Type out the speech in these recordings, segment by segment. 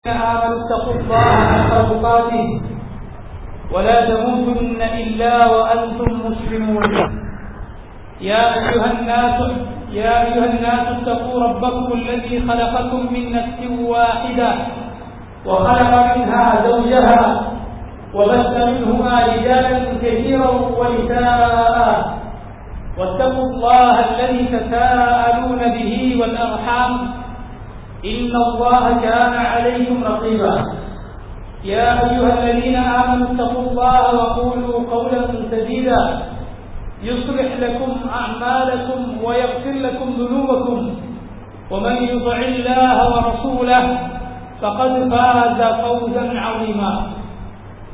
آمنوا اتقوا الله حق تقاته ولا تموتن إلا وأنتم مسلمون يا أيها الناس اتقوا ربكم الذي خلقكم من نفس واحدة وخلق منها زوجها وبث منهما رجالا كثيرا ونساء واتقوا الله الذي تساءلون به والأرحام إن الله كان عليكم رقيبا يا أيها الذين آمنوا اتقوا الله وقولوا قولا سديدا يصلح لكم أعمالكم ويغفر لكم ذنوبكم ومن يطع الله ورسوله فقد فاز فوزا عظيما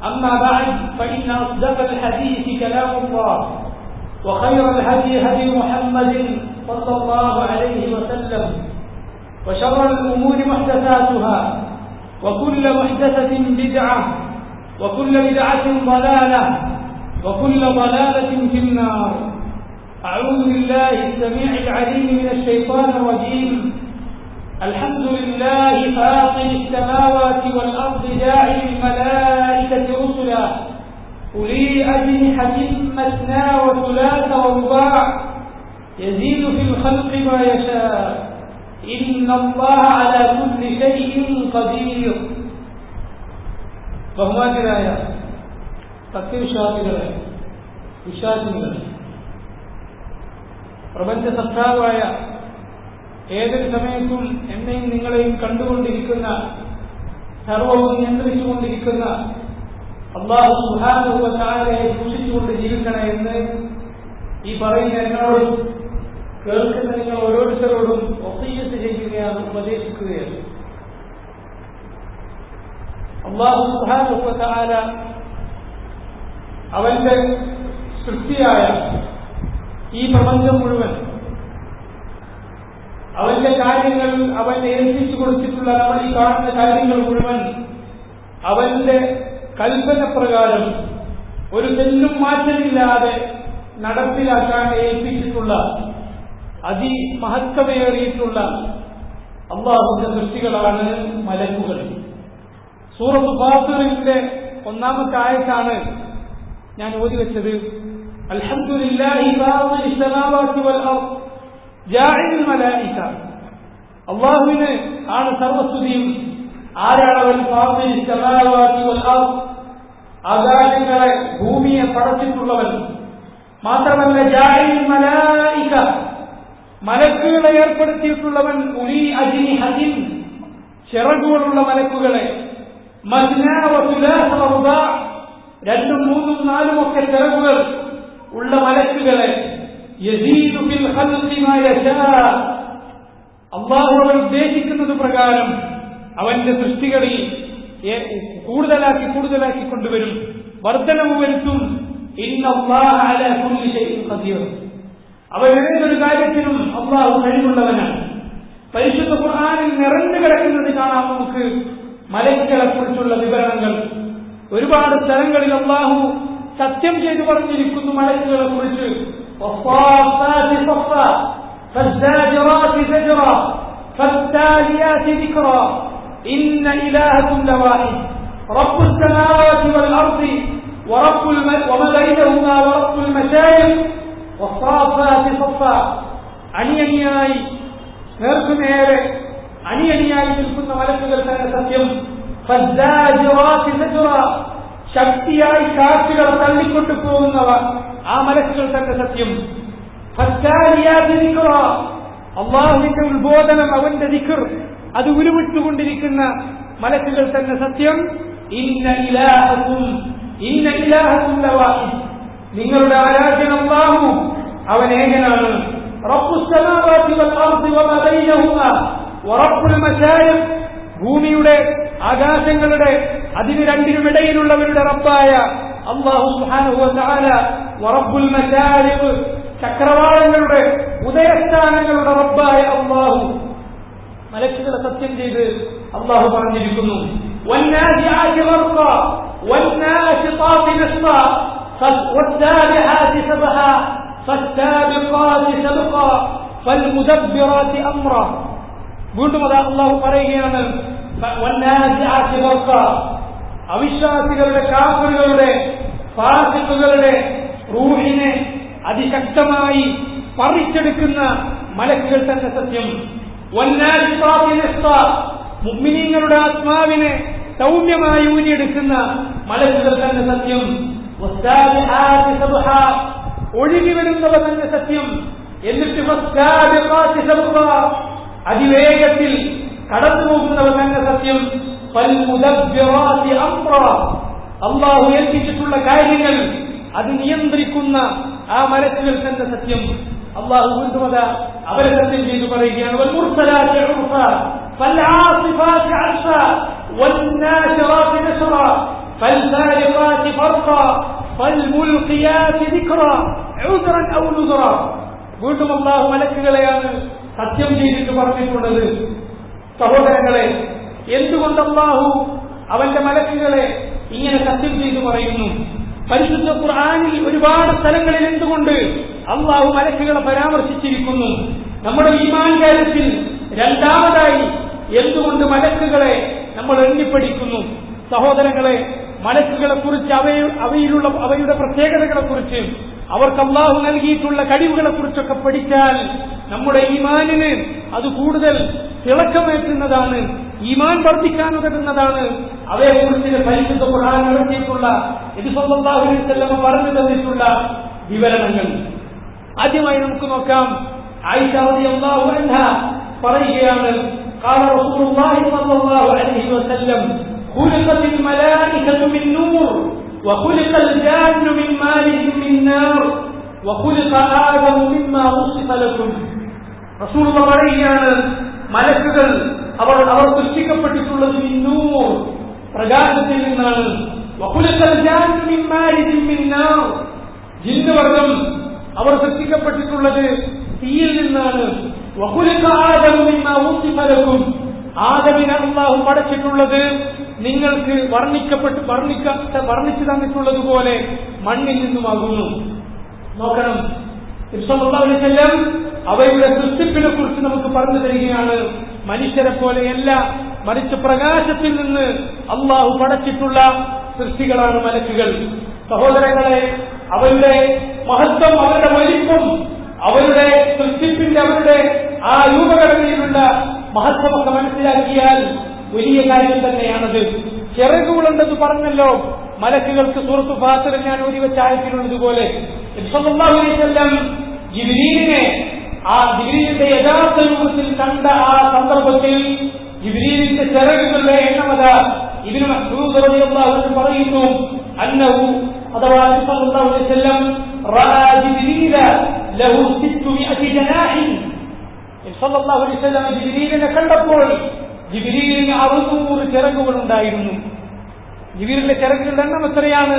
أما بعد فإن أصدق الحديث كلام الله وخير الهدي هدي محمد صلى الله عليه وسلم وشر الأمور محدثاتها وكل محدثة بدعة وكل بدعة ضلالة وكل ضلالة في النار. أعوذ بالله السميع العليم من الشيطان الرجيم. الحمد لله فاطر السماوات والأرض جاعل الملائكة رسلا أولي أجنحة مثنى وثلاث ورباع يزيد في الخلق ما يشاء إن الله على كل شيء قدير. ബഹുമാന്യരായ സത്യവിശ്വാസികളെ, വിശ്വാസികളെ, പ്രപഞ്ച സത്താവായ ഏതൊരു സമയത്തും എന്നെയും നിങ്ങളെയും കണ്ടുകൊണ്ടിരിക്കുന്ന, സർവവും നിയന്ത്രിച്ചുകൊണ്ടിരിക്കുന്ന അല്ലാഹു സുബ്ഹാനഹു വ തആലയെ സൂക്ഷിച്ചുകൊണ്ട് ജീവിക്കണം എന്ന് ഈ പറയുന്ന എന്നോടും കേൾക്കുന്ന നിങ്ങൾ ഓരോരുത്തരോടും വസിയ്യത്ത് ചെയ്യുകയാണ്, ഉപദേശിക്കുകയാണ്. അല്ലാഹു സുബ്ഹാനഹു വ തആല അവന്റെ സൃഷ്ടിയായ ഈ പ്രപഞ്ചം മുഴുവൻ, അവന്റെ കാര്യങ്ങൾ അവൻ ഏൽപ്പിച്ചു കൊടുത്തിട്ടുള്ള നമ്മൾ ഈ കാണുന്ന കാര്യങ്ങൾ മുഴുവൻ അവന്റെ കൽപ്പന പ്രകാരം ഒരു തെല്ലും മാറ്റമില്ലാതെ നടപ്പിലാക്കാൻ ഏൽപ്പിച്ചിട്ടുള്ള അതിമഹത്വമേറിയിട്ടുള്ള അല്ലാഹുവിന്റെ സൃഷ്ടികളാണ് മലക്കുകൾ. സൂറത്ത് ഫാത്തിറിന്റെ 1-ാമത്തെ ആയത്താണ് ഞാൻ ഓതിവെച്ചത്. അൽഹംദുലില്ലാഹി ഫാത്തിറിസ് സമാവാതി വൽ അർദ് ജാഇലുൽ മലായിക. അല്ലാഹുവിന് ആണ് സർവസ്തുതിയും. ആരാണ് അവൻ? ഫാത്തിറിസ് സമാവാതി വൽ അർദ്, ആകാശങ്ങളെ ഭൂമിയെ പടച്ചിട്ടുള്ളവൻ. മാത്രമല്ല ജാഇലുൽ മലായിക, മലക്കുകളെ ഏർപ്പെടുത്തിയിട്ടുള്ളവൻ. ഉലി അജ്നിഹത്തിൻ, ചിറകുകളുള്ള മലക്കുകളെ. മസ്നാ വസുലാസ വറുബാ, 2, 3, 4 ഒക്കെ ചിറകുകൾ ഉള്ള മലക്കുകളെ. യസീദു ഫിൽ ഖൽഖി മാ യശാ, അല്ലാഹു അവൻ ഉദ്ദേശിക്കുന്നത് പ്രകാരം അവന്റെ സൃഷ്ടികളിൽ കൂടുതലാക്കി കൊണ്ടുവരും, വർധനവ് വരുത്തും. ഇന്നല്ലാഹ അലാ കുല്ലി ഷൈഇൻ ഖദീർ, അവൻ ഏതൊരു കാര്യത്തിനും അല്ലാഹു കഴിവുള്ളവനാണ്. പരിശുദ്ധ ഖുർആനിൽ നിറഞ്ഞു കിടക്കുന്നത് കാണാം നമുക്ക് മലക്കുകളെ കുറിച്ചുള്ള വിവരണങ്ങൾ. ഒരുപാട് സ്ഥലങ്ങളിൽ അല്ലാഹു സത്യം ചെയ്തു പറഞ്ഞിരിക്കുന്നു മലക്കുകളെ കുറിച്ച്. ഇന്ന ഇലാഹകും ലവാഹിദ് റബ്ബുസ് സമാവാതി വൽ അർദി വറബ്ബുൽ വമാ ബൈനഹുമാ വറബ്ബുൽ മശായിഖ് വസ്സാഫാതി സഫാ. അണിയണിയായി നേർക്കുനേരെ അണിയണിയായി നിൽക്കുന്ന മലക്കുകൾ തന്നെ സത്യം. ഫസ്സാജിറാതി സജ്റാ, ശക്തിയായി കാറ്റുകൾ തള്ളിക്കൊണ്ടു പോകുന്നവ ആ മലക്കുകൾ തന്നെ സത്യം. ഫസ്സാലിയാതി ദിക്റാ, അല്ലാഹുവിന്റെ ഉത്ബോധനം, അവന്റെ ദിക്ർ അത് ഉരുവിട്ടുകൊണ്ടിരിക്കുന്ന മലക്കുകൾ തന്നെ സത്യം. ഇന്ന ഇലാഹകും ലവാഹിദ്, നിങ്ങളുടെ ആരാധ്യൻ അല്ലാഹു അവൻ ഏകനാണ്. റബ്ബുസ് സമാവാതി വൽ അർദി വമാ ബൈനഹുമാ വറബ്ബുൽ മശായിഖ്, ഭൂമിയുടെ ആകാശങ്ങളുടെ അതിന് രണ്ടിനുമിടയിലുള്ളവരുടെ റബ്ബായ അല്ലാഹു സുബ്ഹാനഹു വ തആല. വറബ്ബുൽ മശായിഖ്, ചക്രവാളങ്ങളുടെ ഉദയസ്ഥാനങ്ങളുടെ റബ്ബായ അല്ലാഹു. മലക്കുകളെ സത്യം ചെയ്ത് അല്ലാഹു പറഞ്ഞിരിക്കുന്നു. വന്നാസിആതി ഗർഖാ വന്നാശിതാതി നശ്താ വസ്സാബിഹാതി സബ്ഹാ ഫസ്സാബിഖാതി സബ്ഖാ ഫൽമുദബ്ബിറാതി അംറാ. വീണ്ടും അത് അല്ലാഹു പറയുകയാണ്, അവിശ്വാസികളുടെ കാഫിറുകളുടെ ഫാസിഖുകളുടെ റൂഹിനെ അതിശക്തമായി പറിച്ചെടുക്കുന്ന മലക്കുകൾ തന്നെ സത്യം. മുഅ്മിനീങ്ങളുടെ ആത്മാവിനെ സൗമ്യമായി ഊരിയെടുക്കുന്ന മലക്കുകൾ തന്നെ സത്യം. ഒഴുകി വരുന്നവ തന്നെ സത്യം. എന്നിട്ട് അതിവേഗത്തിൽ കടന്നു പോകുന്നവ തന്നെ സത്യം. അള്ളാഹു ഏൽപ്പിച്ചിട്ടുള്ള കാര്യങ്ങൾ അത് നിയന്ത്രിക്കുന്ന ആ മലക്കുകൾ തന്നെ സത്യം. അള്ളാഹു വീണ്ടും അവരെ സത്യം ചെയ്തു പറയുകയാണ്. വീണ്ടും അള്ളാഹു മലക്കുകളെയാണ് സത്യം ചെയ്തിട്ട് പറഞ്ഞിട്ടുള്ളത്. സഹോദരങ്ങളെ, എന്തുകൊണ്ട് അള്ളാഹു അവന്റെ മലക്കുകളെ ഇങ്ങനെ സത്യം ചെയ്തു പറയുന്നു? പരിശുദ്ധ ഖുർആനിൽ ഒരുപാട് സ്ഥലങ്ങളിൽ എന്തുകൊണ്ട് അള്ളാഹു മലക്കുകളെ പരാമർശിച്ചിരിക്കുന്നു? നമ്മുടെ ഈമാൻ കാര്യത്തിൽ രണ്ടാമതായി എന്തുകൊണ്ട് മലക്കുകളെ നമ്മൾ എണ്ണിപ്പടിക്കുന്നു? സഹോദരങ്ങളെ, മലക്കുകളെ കുറിച്ച് അവയുടെ പ്രത്യേകതകളെ കുറിച്ച് അവർക്ക് അള്ളാഹു നൽകിയിട്ടുള്ള കഴിവുകളെ കുറിച്ചൊക്കെ പഠിച്ചാൽ നമ്മുടെ ഈമാനിന് അത് കൂടുതൽ തിളക്കമേറ്റുന്നതാണ്, ഈമാൻ വർദ്ധിക്കാൻ ഉതകുന്നതാണ്. അവയെക്കുറിച്ച് പരിശുദ്ധ ഖുർആൻ ഇറക്കിയിട്ടുള്ള നബി സല്ലല്ലാഹു അലൈഹി വസല്ലം പറഞ്ഞു തന്നിട്ടുള്ള വിവരണങ്ങൾ. ആദ്യമായി നമുക്ക് നോക്കാം. ആയിഷ റളിയല്ലാഹു അൻഹ പറയുകയാണ്, قال رسول الله صلى الله عليه وسلم خلقت الملائكة من نور وخلق الجان من مارج من نار وخلق آدم مما وصف لكم. റസൂൽ പറയുകയാണ്, മലക്കുകൾ അവർ സൃഷ്ടിക്കപ്പെട്ടിട്ടുള്ളത് നൂർ, പ്രകാശത്തിൽ നിന്നാണ്. വഖുലിഖൽ ജാന്നു മിൻ മാരിജിൻ മിൻ നാർ, ജിന്നുവർഗം അവർ സൃഷ്ടിക്കപ്പെട്ടിട്ടുള്ളത് തീയിൽ നിന്നാണ്. വഖുലിഖ ആദമു മിമ്മാ വസിഫ ലക്കും, ആദമിനെ അല്ലാഹു പടച്ചിട്ടുള്ളത് നിങ്ങൾക്ക് വർണ്ണിച്ചു തന്നിട്ടുള്ളതുപോലെ മണ്ണിൽ നിന്നുമാകുന്നു. നോക്കണം, നബി സല്ലല്ലാഹു അലൈഹി വസല്ലം അവയുടെ സൃഷ്ടിപ്പിനെ കുറിച്ച് നമുക്ക് പറഞ്ഞു തരികയാണ്. മനുഷ്യരെ പോലെയല്ല, മറിച്ച് പ്രകാശത്തിൽ നിന്ന് അള്ളാഹു പടച്ചിട്ടുള്ള സൃഷ്ടികളാണ് മലക്കുകൾ. സഹോദരങ്ങളെ, അവരുടെ മഹത്വം, അവരുടെ വലിപ്പം, അവരുടെ സൃഷ്ടിപ്പിന്റെ അവരുടെ ആ രൂപഘടനയിലുള്ള മഹത്വമൊക്കെ മനസ്സിലാക്കിയാൽ വലിയ കാര്യം തന്നെയാണത്. ചിറകുകളുണ്ടെന്ന് പറഞ്ഞല്ലോ മലക്കുകൾക്ക്. സൂറത്ത് ഫാത്തിറിൽ ഞാൻ ഓതി വെച്ച ആയത്തിലുള്ളതുപോലെ നബി സല്ലല്ലാഹു അലൈഹി വസല്ലം ജിബ്രീലിനെ, ആ ജിബ്രീലിന്റെ യഥാർത്ഥ രൂപത്തിൽ കണ്ട ആ സന്ദർഭത്തിൽ ജിബ്രീലിന്റെ ചിറകുകളുടെ എണ്ണമത ഇബ്നു മസ്ഊദ് റളിയല്ലാഹു അൻഹു പറയുന്നു, അന്നഹു അഥവാ നബി സല്ലല്ലാഹു അലൈഹി വസല്ലം റഅ ജിബ്രീല ലഹു 600 ജനാഹിൻ. നബി സല്ലല്ലാഹു അലൈഹി വസല്ലം ജിബ്രീലിനെ കണ്ടപ്പോൾ ജിബ്രീലിന് 600 ചിറകുകൾ ഉണ്ടായിരുന്നു. ജിബ്രീലിന്റെ ചിറകുകളുടെ എണ്ണം എത്രയാണ്?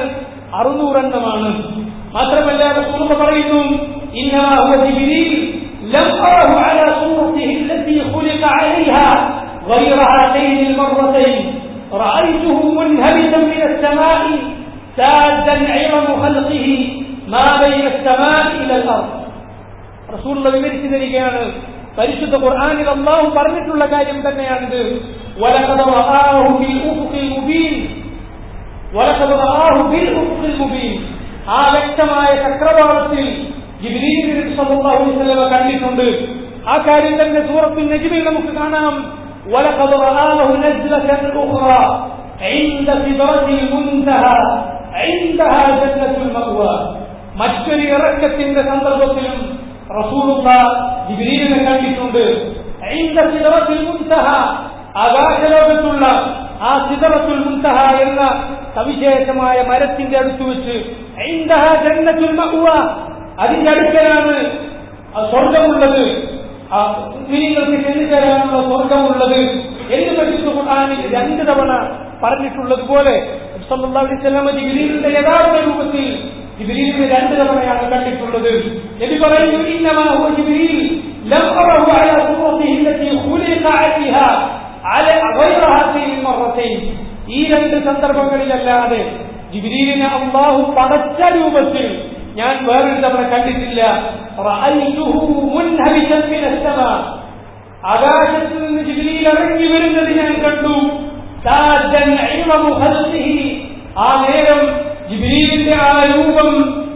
600 എണ്ണമാണ്. മാത്രമല്ല റസൂൽ പറയുന്നു, ഇന്നമാ ഹുവ ജിബ്രീൽ ലം അറഹു അലാ സൂറത്തിഹി അല്ലതി ഖുലിഖ അലൈഹാ ഗൈറ ഹാതൈനി المرتين റഅയ്തുഹു മുൻഹബിതൻ മിന السماء സാദൻ ഇളമ ഖൽഖിഹി മാ ബൈന السماء ഇല الارض. റസൂൽ വിവരിച്ചു തരികയാണ്, പരിശുദ്ധ ഖുർആനിൽ അല്ലാഹു പറഞ്ഞിട്ടുള്ള കാര്യം തന്നെയാണിത്. വലഖദ റആഹു ബിൽ ഉഫുഖിൽ മുബീൻ, വലഖദ റആഹു ബിൽ ഉഫുഖിൽ മുബീൻ, ആ വ്യക്തമായ ചക്രവാളത്തിൽ ജിബ്രീൽ നബി സല്ലല്ലാഹു അലൈഹി വസല്ലം കണ്ടിട്ടുണ്ട്. ആ കാര്യം തന്നെ സൂറത്തുൽ നജ്മിൽ നമുക്ക് കാണാം. വലഖദ റആഹു നസ്ലതൻ ഉഖ്റാ ഇൻദ സിദ്റത്തിൽ മുൻതഹാ ഇൻദഹാ ജന്നത്തുൽ മഅ്വാ. മറ്റൊരു ഇറക്കത്തിന്റെ സന്ദർഭത്തിലും റസൂലുള്ളാഹി ജിബ്രീലിനെ കണ്ടിട്ടുണ്ട്. ഇൻദ സിദ്റത്തിൽ മുൻതഹാ, ആകാശലോകത്തുള്ള ആ സിദ്റത്തുൽ മുൻതഹാ എന്ന സവിശേഷമായ മരത്തിന്റെ അടുത്ത് വെച്ച് ഇൻദഹാ ജന്നത്തുൽ മഅ്വാ, അതിന്റെ അടുക്കലാണ് സ്വർഗമുള്ളത്, മുഅ്മിനീങ്ങൾക്ക് ചെന്നുചേരാനുള്ള സ്വർഗമുള്ളത് എന്ന് പരിശുദ്ധ ഖുർആനിൽ 2 തവണ പറഞ്ഞിട്ടുള്ളതുപോലെ സല്ലല്ലാഹു അലൈഹി വസല്ലം ജിബ്രീലിന്റെ യഥാർത്ഥ രൂപത്തിൽ ജിബ്രീലിനെ 2 തവണയാണ് കണ്ടിട്ടുള്ളത്. നബി പറയുന്നു, ഇന്നമാ ഹുവ ജിബ്രീൽ ലം അറഹു അലാ സൂറത്തിഹി അല്ലതി ഖുലിഖ അലൈഹാ ഗൈറ ഹാതൈനി المرتين. ഈ 2 സന്ദർഭങ്ങളിലല്ലാതെ ജിബ്രീലിനെ അല്ലാഹു പടച്ച രൂപത്തിൽ ഞാൻ വേറൊരു തവണ കണ്ടിട്ടില്ല. റഅയ്തുഹു മുൻഹബിതൻ മിന السماء, ആകാശത്ത് നിന്ന് ജിബ്രീൽ ഇറങ്ങി വരുന്നത് ഞാൻ കണ്ടു. താജൻ ഇൽമു ഖൽഖിഹി, ആ നേരം ജിബ്രീലിന്റെ ആ രൂപം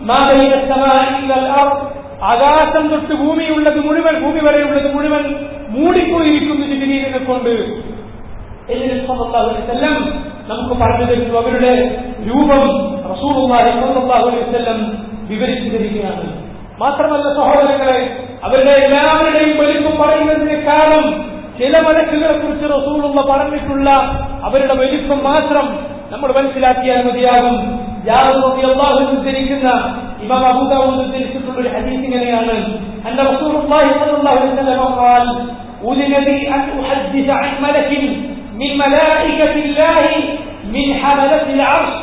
മാ ബൈന സമാഇ വൽ അർദ്, ആകാശം തൊട്ട് ഭൂമിയുള്ളത് മുഴുവൻ, ഭൂമി വരെയുള്ളത് മുഴുവൻ മൂടിപ്പോയിരിക്കുന്നു ജിബ്രീലിനെ കൊണ്ട്. സല്ലല്ലാഹു അലൈഹി വസല്ലം നമുക്ക് പറഞ്ഞു തരുന്നു. അവരുടെ രൂപം റസൂലുള്ളാഹി സ്വല്ലല്ലാഹു അലൈഹി വസല്ലം വിവരിച്ചു തരികയാണ്. മാത്രമല്ല സഹോദരങ്ങളെ, അവരുടെ എല്ലാവരുടെയും വലിപ്പം പറയുന്നതിനേക്കാളും ചില മലക്കുകളെ കുറിച്ച് റസൂലുള്ള പറഞ്ഞിട്ടുള്ള അവരുടെ വലിപ്പം മാത്രം നമ്മൾ മനസ്സിലാക്കിയാൽ മതിയാകും. ജാബിർ റളിയല്ലാഹു അൻഹു ഉദ്ധരിക്കുന്ന, ഇമാം അബൂ ദാവൂദ് ഉദ്ധരിച്ചിട്ടുള്ള ഒരു ഹദീസ് ഇങ്ങനെയാണ്: അന്ന റസൂലുള്ളാഹി സ്വല്ലല്ലാഹു അലൈഹി വസല്ലം ഖാൽ ഉദിന ലി അൻ ഉഹദ്ദിസ അൻ മലകിൻ മിൻ മലായികത്തില്ലാഹി മിൻ ഹമലത്തിൽ അർശ്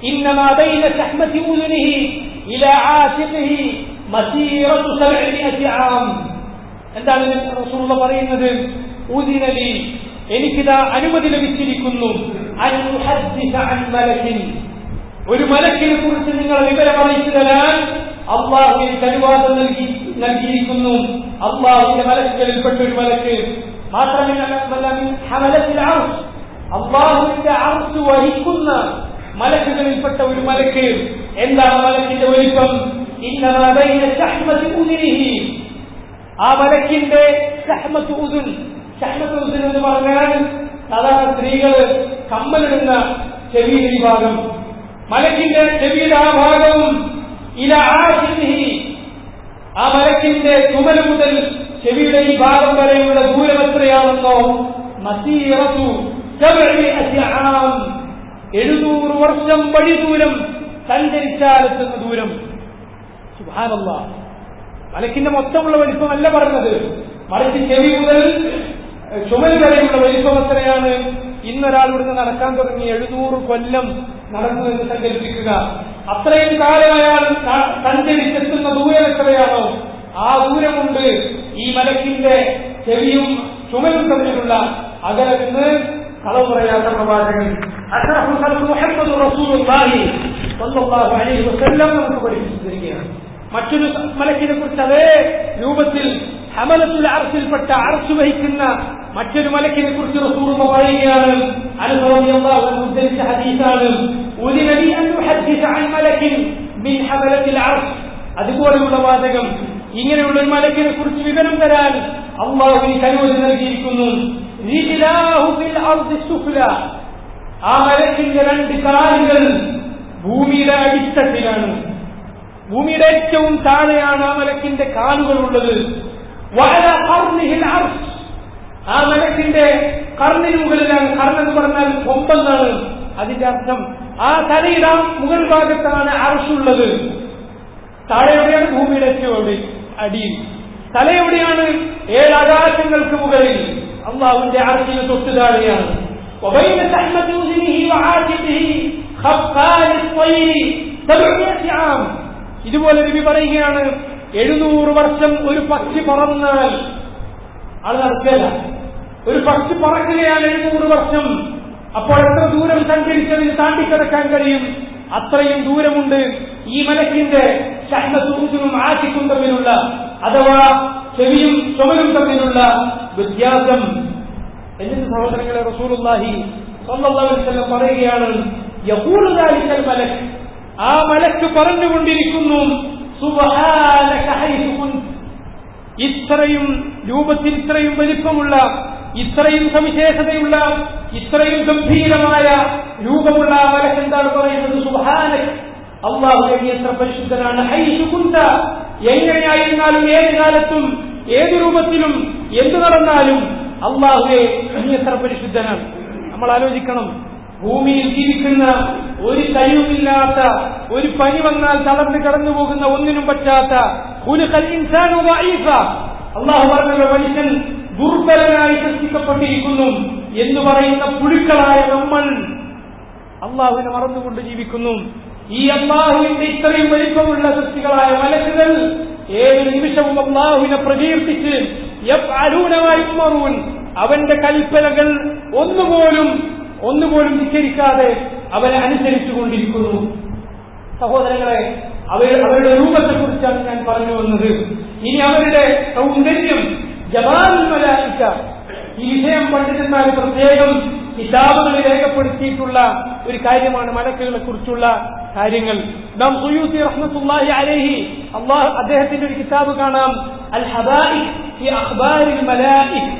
ഇന്നമാ ബൈന സഹ്മതി ഉദുനിഹി ഇലാ ആതിഖിഹി മസീറത്തു 700 ആം. എന്താണ് റസൂലുള്ള പറയുന്നത്? ഉദിന ലി, എനിക്കിതാ അനുമതി ലഭിച്ചിരിക്കുന്നു, അൻ ഉഹദ്ദിസ അൻ മലകിൻ, ഒരു മലക്കിനെ കുറിച്ച് നിങ്ങളെ വിവരം അറിയിച്ചു തരാൻ അള്ളാഹു എനിക്ക് അനുവാദം നൽകിയിരിക്കുന്നു. അള്ളാഹുവിന്റെ മലക്കുകളിൽപ്പെട്ട ഒരു മലക്ക് മാത്രമല്ല, അള്ളാഹുവിന്റെ അർശ് വഹിക്കുന്ന മലക്കുകളിൽപ്പെട്ട ഒരു മലക്ക്. എന്താണ് മലക്കിന്റെ വലിപ്പം? ഇന്നമാ ബൈന സഹ്മതി ഉദുനിഹി, ആ മലക്കിന്റെ സഹ്മത്ത് ഉദുൻ, സഹ്മത്ത് ഉദുൻ എന്ന് പറഞ്ഞാൽ സാധാരണ സ്ത്രീകൾ കമ്മലിടുന്ന ചെവിയുടെ ഈ ഭാഗം, മലക്കിന്റെ ചെവിയുടെ ആ ഭാഗവും ഇല ആശിഹി, ആ മലക്കിന്റെ ചുമൽ മുതൽ ചെവിയുടെ ഈ ഭാഗം വരെയുള്ള ദൂരം എത്രയാണെന്നോ? മസീറത്തു 700 ആം, 700 വർഷം വഴി ദൂരം സഞ്ചരിച്ചാലെത്തുന്ന ദൂരം. സുബ്ഹാനല്ലാഹ്, മലക്കിന്റെ മൊത്തമുള്ള വലിപ്പമല്ല പറഞ്ഞത്, മറിച്ച് ചെവി മുതൽ ചുമൽ വരെയുള്ള വലിപ്പം എത്രയാണ്? ഇന്നൊരാൾ ഇവിടുന്ന് നടക്കാൻ തുടങ്ങി 700 കൊല്ലം നടന്നു എന്ന് സങ്കല്പിക്കുക. അത്രയും കാലം അയാൾ സഞ്ചരിച്ചെത്തുന്ന ദൂരം എത്രയാണോ ആ ദൂരമുണ്ട് ഈ മലക്കിന്റെ ചെവിയും ചുമലും തമ്മിലുള്ള അകലമെന്ന് കളവ് പറയാത്ത പ്രവാചകൻ അഷ്റഫുൽ ഖൽഖ് മുഹമ്മദ് റസൂലുള്ളാഹി സ്വല്ലല്ലാഹു അലൈഹി വസല്ലം നമുക്ക് പഠിപ്പിച്ചിരിക്കുകയാണ്. മറ്റൊരു മലക്കിനെ കുറിച്ച് അതേ രൂപത്തിൽ ഹമലത്തുൽ അർശിൽപ്പെട്ട അർശ് വഹിക്കുന്ന മറ്റൊരു മലക്കിനെ കുറിച്ച് റസൂലുള്ളാഹി പറയുകയാണ്. അനസ് റളിയല്ലാഹു അൻഹു ഉദ്ധരിച്ച ഹദീസാണ്: ഉദിന ലി അൻ ഉഹദ്ദിസ അൻ മലകിൻ മിൻ ഹമലത്തിൽ അർശ്. അതുപോലെയുള്ള വാചകം, ഇങ്ങനെയുള്ള ഒരു മലക്കിനെ കുറിച്ച് വിവരം തരാൻ അള്ളാഹു എനിക്ക് അനുമതി നൽകിയിരിക്കുന്നു. റിജ്ലാഹു ഫിൽ അർദി സുഫ്ല, ആ മലക്കിന്റെ 2 കാലുകൾ ഭൂമിയുടെ അടിത്തട്ടിലാണ്, ഭൂമിയുടെ ഏറ്റവും താഴെയാണ് ആ മലക്കിന്റെ കാലുകളുള്ളത്. വഅലാ ഖർനിഹിൽ അർശ്, ആ മലക്കിന്റെ കർണിന് മുകളിലാണ്. കർണെന്ന് പറഞ്ഞാൽ കൊമ്പെന്നാണ് അതിന്റെ അർത്ഥം. ആ തലയുടെ മുകൾ ഭാഗത്താണ് അർശുള്ളത്. താഴെ എവിടെയാണ്? ഭൂമിയുടെ ഏറ്റവും അടിയിൽ. തല എവിടെയാണ്? 7 ആകാശങ്ങൾക്ക് മുകളിൽ അള്ളാഹുവിന്റെ അർശിന് തൊട്ട് താഴെയാണ്. وبين سحمة أذنه وعاتقه خفقان الطير 700 عام. ഇതുപോലെ നബി പറയുകയാണ്, 700 വർഷം ഒരു പക്ഷി പറന്നാൽ, അത് നടക്കില്ല, ഒരു പക്ഷി പറക്കുകയാണ് 700 വർഷം, അപ്പോൾ എത്ര ദൂരം സഞ്ചരിച്ചതിന് താണ്ടിക്കിടക്കാൻ കഴിയും? അത്രയും ദൂരമുണ്ട് ഈ മലക്കിന്റെ സഹ്മത്തും ആശിക്കും തമ്മിലുള്ള, അഥവാ ചെവിയും ചുമലും തമ്മിലുള്ള വ്യത്യാസം. എന്നിട്ട് സഹോദരങ്ങളെ, റസൂലുള്ളാഹി സ്വല്ലല്ലാഹു അലൈഹി വസല്ലം പറയുകയാണ്, യഖൂലു ദാലികൽ മലക്, ആ മലക്ക് പറഞ്ഞുകൊണ്ടിരിക്കുന്നു, സുബ്ഹാനക ഹൈസു കുൻത, ഇത്രയും രൂപത്തിൽ, ഇത്രയും വലിപ്പമുള്ള, ഇത്രയും സവിശേഷതയുള്ള, ഇത്രയും ഗംഭീരമായ രൂപമുള്ള ആ മലക്ക് എന്താണ് പറയുന്നത്? സുബ്ഹാനക, അല്ലാഹുവേ നീ എത്ര പരിശുദ്ധനാണ്. ഹൈസു കുൻത, എങ്ങനെയായിരുന്നാലും, ഏത് കാലത്തും, ഏത് രൂപത്തിലും, എന്തു നടന്നാലും അല്ലാഹുവേ നീ എത്ര പരിശുദ്ധനാണ്. നമ്മൾ ആലോചിക്കണം, ഭൂമിയിൽ ജീവിക്കുന്ന, ഒരു കഴിവുമില്ലാത്ത, ഒരു പനി വന്നാൽ തളർന്ന് കടന്നു പോകുന്ന, ഒന്നിനും പറ്റാത്ത, ഖുലിഖൽ ഇൻസാനു ദഈഫ, അല്ലാഹു പറഞ്ഞ മനുഷ്യൻ ദുർബലനായി സൃഷ്ടിക്കപ്പെട്ടിരിക്കുന്നു എന്ന് പറയുന്ന പുഴുക്കളായ നമ്മൾ അല്ലാഹുവിനെ മറന്നുകൊണ്ട് ജീവിക്കുന്നു. ഈ അല്ലാഹുവിന്റെ ഇത്രയും വലിപ്പമുള്ള സൃഷ്ടികളായ മലക്കുകൾ ഏത് നിമിഷവും അല്ലാഹുവിനെ പ്രകീർത്തിച്ച് യഫ്അലൂന മാ യുമറൂൻ, അവന്റെ കൽപ്പനകൾ ഒന്നുപോലും ധിക്കരിക്കാതെ അവനെ അനുസരിച്ചുകൊണ്ടിരിക്കുന്നു. സഹോദരങ്ങളെ, അവരുടെ രൂപത്തെക്കുറിച്ചാണ് ഞാൻ പറഞ്ഞു വന്നത്. ഇനി അവരുടെ സൗന്ദര്യം, ജമാലുൽ മലായിക, ഈ വിഷയം പണ്ഡിതന്മാർ പ്രത്യേകം കിതാബുകളിൽ രേഖപ്പെടുത്തിയിട്ടുള്ള ഒരു കാര്യമാണ് മലക്കുകളെ കുറിച്ചുള്ള കാര്യങ്ങൾ. ഇമാം സുയൂത്തി റഹ്മത്തുള്ളാഹി അലൈഹി അദ്ദേഹത്തിന്റെ ഒരു കിതാബ് കാണാം, അൽ ഹബായിക് ഫി അഖ്ബാരിൽ മലായിക്,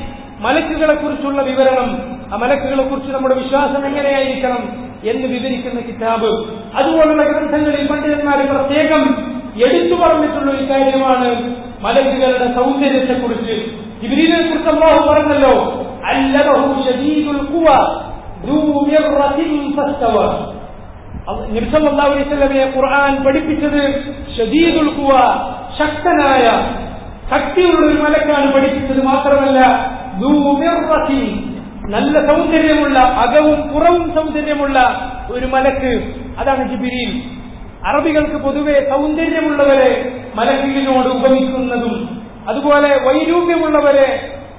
മലക്കുകളെ കുറിച്ചുള്ള വിവരണം, ആ മലക്കുകളെ കുറിച്ച് നമ്മുടെ വിശ്വാസം എങ്ങനെയായിരിക്കണം എന്ന് വിവരിക്കുന്ന കിതാബ്. അതുപോലുള്ള ഗ്രന്ഥങ്ങളിൽ പണ്ഡിതന്മാർ പ്രത്യേകം എടുത്തു പറഞ്ഞിട്ടുള്ള ഒരു കാര്യമാണ് മലക്കുകളുടെ സൗന്ദര്യത്തെക്കുറിച്ച്. ജിബ്രീലിനെ കുറിച്ച് അല്ലാഹു പറഞ്ഞല്ലോ, അല്ലമഹു ശദീദുൽ ഖുവ ദൂ മിർറത്തിൻ ഫസ്തവ. നബി സല്ലല്ലാഹു അലൈഹി വസല്ലമയെ ഖുർആൻ പഠിപ്പിച്ചത് ശദീദുൽ ഖുവ, ശക്തനായ ശക്തിയുള്ള ഒരു മലക്കാണ് പഠിപ്പിച്ചത്. മാത്രമല്ല ദൂ മിർറത്തിൻ, നല്ല സൗന്ദര്യമുള്ള, അകവും പുറവും സൗന്ദര്യമുള്ള ഒരു മലക്ക്, അതാണ് ജിബ്രീൽ. അറബികൾക്ക് പൊതുവെ സൗന്ദര്യമുള്ളവരെ മലക്കുകളോട് ഉപമിക്കുന്നതും അതുപോലെ വൈരൂപ്യമുള്ളവരെ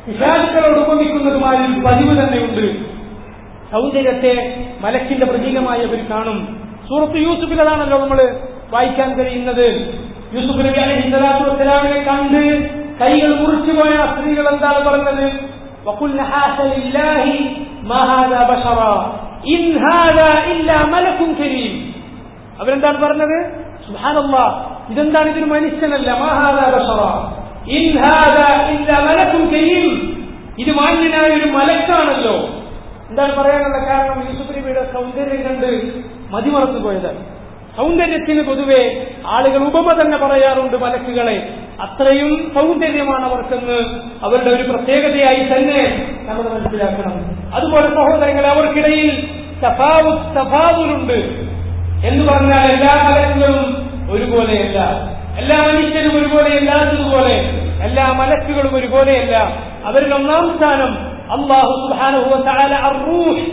പിശാചുക്കളോട് ഉപമിക്കുന്നതുമായ ഒരു പതിവ് തന്നെയുണ്ട്. സൗന്ദര്യത്തെ മലക്കിന്റെ പ്രതീകമായി അവർ കാണും. സൂറത്ത് യൂസുഫിൽ അതാണല്ലോ നമ്മൾ വായിക്കാൻ കഴിയുന്നത്. യൂസുഫ് നബി അലൈഹി സ്വലാത്തു വസ്സലാമിനെ കണ്ട് കൈകൾ മുറിച്ചുപോയ സ്ത്രീകൾ എന്താണ് പറഞ്ഞത്? വഖുൽന ഹാസ ലില്ലാഹി മാ ഹാദാ ബശറ ഇൻ ഹാദാ ഇല്ലാ മലകുൻ കരീം. അവരെന്താണ് പറഞ്ഞത്? സുബ്ഹാനല്ലാഹ്, ഇതെന്താണ്, ഇതൊരു മനുഷ്യനല്ല, മാ ഹാദാ ബശറ ഇൻ ഹാദാ ഇല്ലാ മലകുൻ കരീം, ഇത് മാന്യനായ ഒരു മലക്കാണല്ലോ. എന്താണ് പറയാനുള്ള കാരണം? യൂസുഫ് നബിയുടെ സൗന്ദര്യം കണ്ട് മതിമറന്നു പോയതാണ്. സൗന്ദര്യത്തിന് പൊതുവെ ആളുകൾ ഉപമ തന്നെ പറയാറുണ്ട് മലക്കുകളെ, അത്രയും സൗന്ദര്യമാണ് അവർക്കെന്ന് അവരുടെ ഒരു പ്രത്യേകതയായി തന്നെ നമ്മൾ മനസ്സിലാക്കണം. അതുപോലെ സഹോദരങ്ങളെ, അവർക്കിടയിൽ തഫാവുലുണ്ട് എന്ന് പറഞ്ഞാൽ എല്ലാ മലക്കുകളും ഒരുപോലെയല്ല, എല്ലാ മനുഷ്യരും ഒരുപോലെയല്ലാത്തതുപോലെ എല്ലാ മലക്കുകളും ഒരുപോലെയല്ല. അവരിൽ ഒന്നാം സ്ഥാനം അല്ലാഹു സുബ്ഹാനഹു വ തആല അർ-റൂഹ്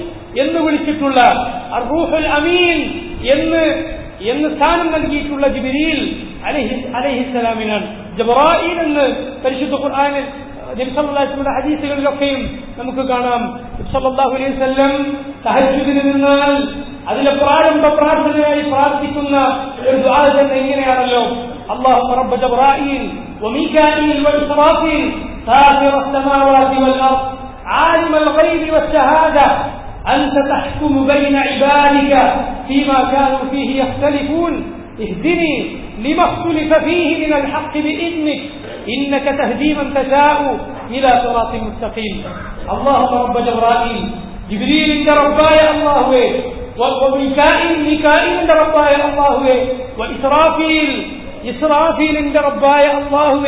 എന്ന് വിളിച്ചിട്ടുള്ള അർ-റൂഹുൽ അമീൻ എന്ന് സ്ഥാനം നൽകിയിട്ടുള്ള ജിബ്രീൽ അലൈഹിസ്സലാമിനാണ്. ജബ്രായീൽ എന്ന് പരിശുദ്ധ ഖുർആനിൽ നബി സല്ലല്ലാഹു അലൈഹി വസല്ലം ഹദീസുകളിലൊക്കെയും നമുക്ക് കാണാം. നബി സല്ലല്ലാഹു അലൈഹി വസല്ലം തഹജ്ജുദിന് നിന്നാൽ അതിലെ പ്രാരംഭ പ്രാർത്ഥനയായി പ്രാർത്ഥിക്കുന്ന ഒരു ദുആ തന്നെ ഇങ്ങനെയാണല്ലോ, അല്ലാഹുമ്മ റബ്ബ ജബ്രായീൽ വമീകാഈൽ വഇസ്റാഫീൽ ഫാതിറ السماوات والأرض عالم الغيب والشهادة أنت تحكم بين عبادك فيما كانوا فيه يختلفون اهدني لما اختلف فيه من الحق بإذنك إنك تهدي من تشاء إلى صراط مستقيم. اللهم رب جبرائيل، جبريل عند ربايا الله، وميكائيل عند ربايا الله، وإسرافيل عند ربايا الله،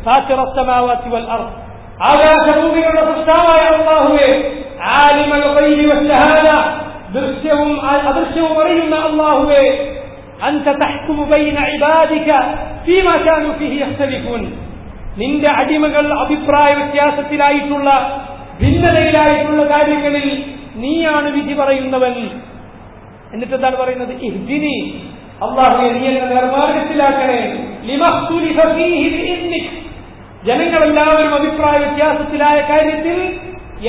فاطر السماوات والأرض ആകാശഭൂമികളുടെ സൃഷ്ടാവായ അല്ലാഹുവേ, ആലിമൽ ഗൈബി വശഹാദ, ദൃശ്യവും അദൃശ്യവും അറിയുന്ന അല്ലാഹുവേ, അൻത തഹ്കുമു ബൈന ഇബാദിക ഫീമാ കാനൂ ഫീഹി യഖ്തലിഫൂൻ, നിന്റെ അടിമകൾ അഭിപ്രായ വ്യത്യാസത്തിലായിട്ടുള്ള ഭിന്നതയിലായിട്ടുള്ള കാര്യങ്ങളിൽ നീയാണ് വിധി പറയുന്നവൻ. എന്നിട്ട് എന്താണ് പറയുന്നത്? ഇഹ്ദിനി, അല്ലാഹുവേ നീ എന്നെ നേർമാർഗത്തിലാക്കണേ, ലിമഖ്തുലിഫ ഫീഹി ബിഇദ്നിക്, ജനങ്ങളെല്ലാവരും അഭിപ്രായ വ്യത്യാസത്തിലായ കാര്യത്തിൽ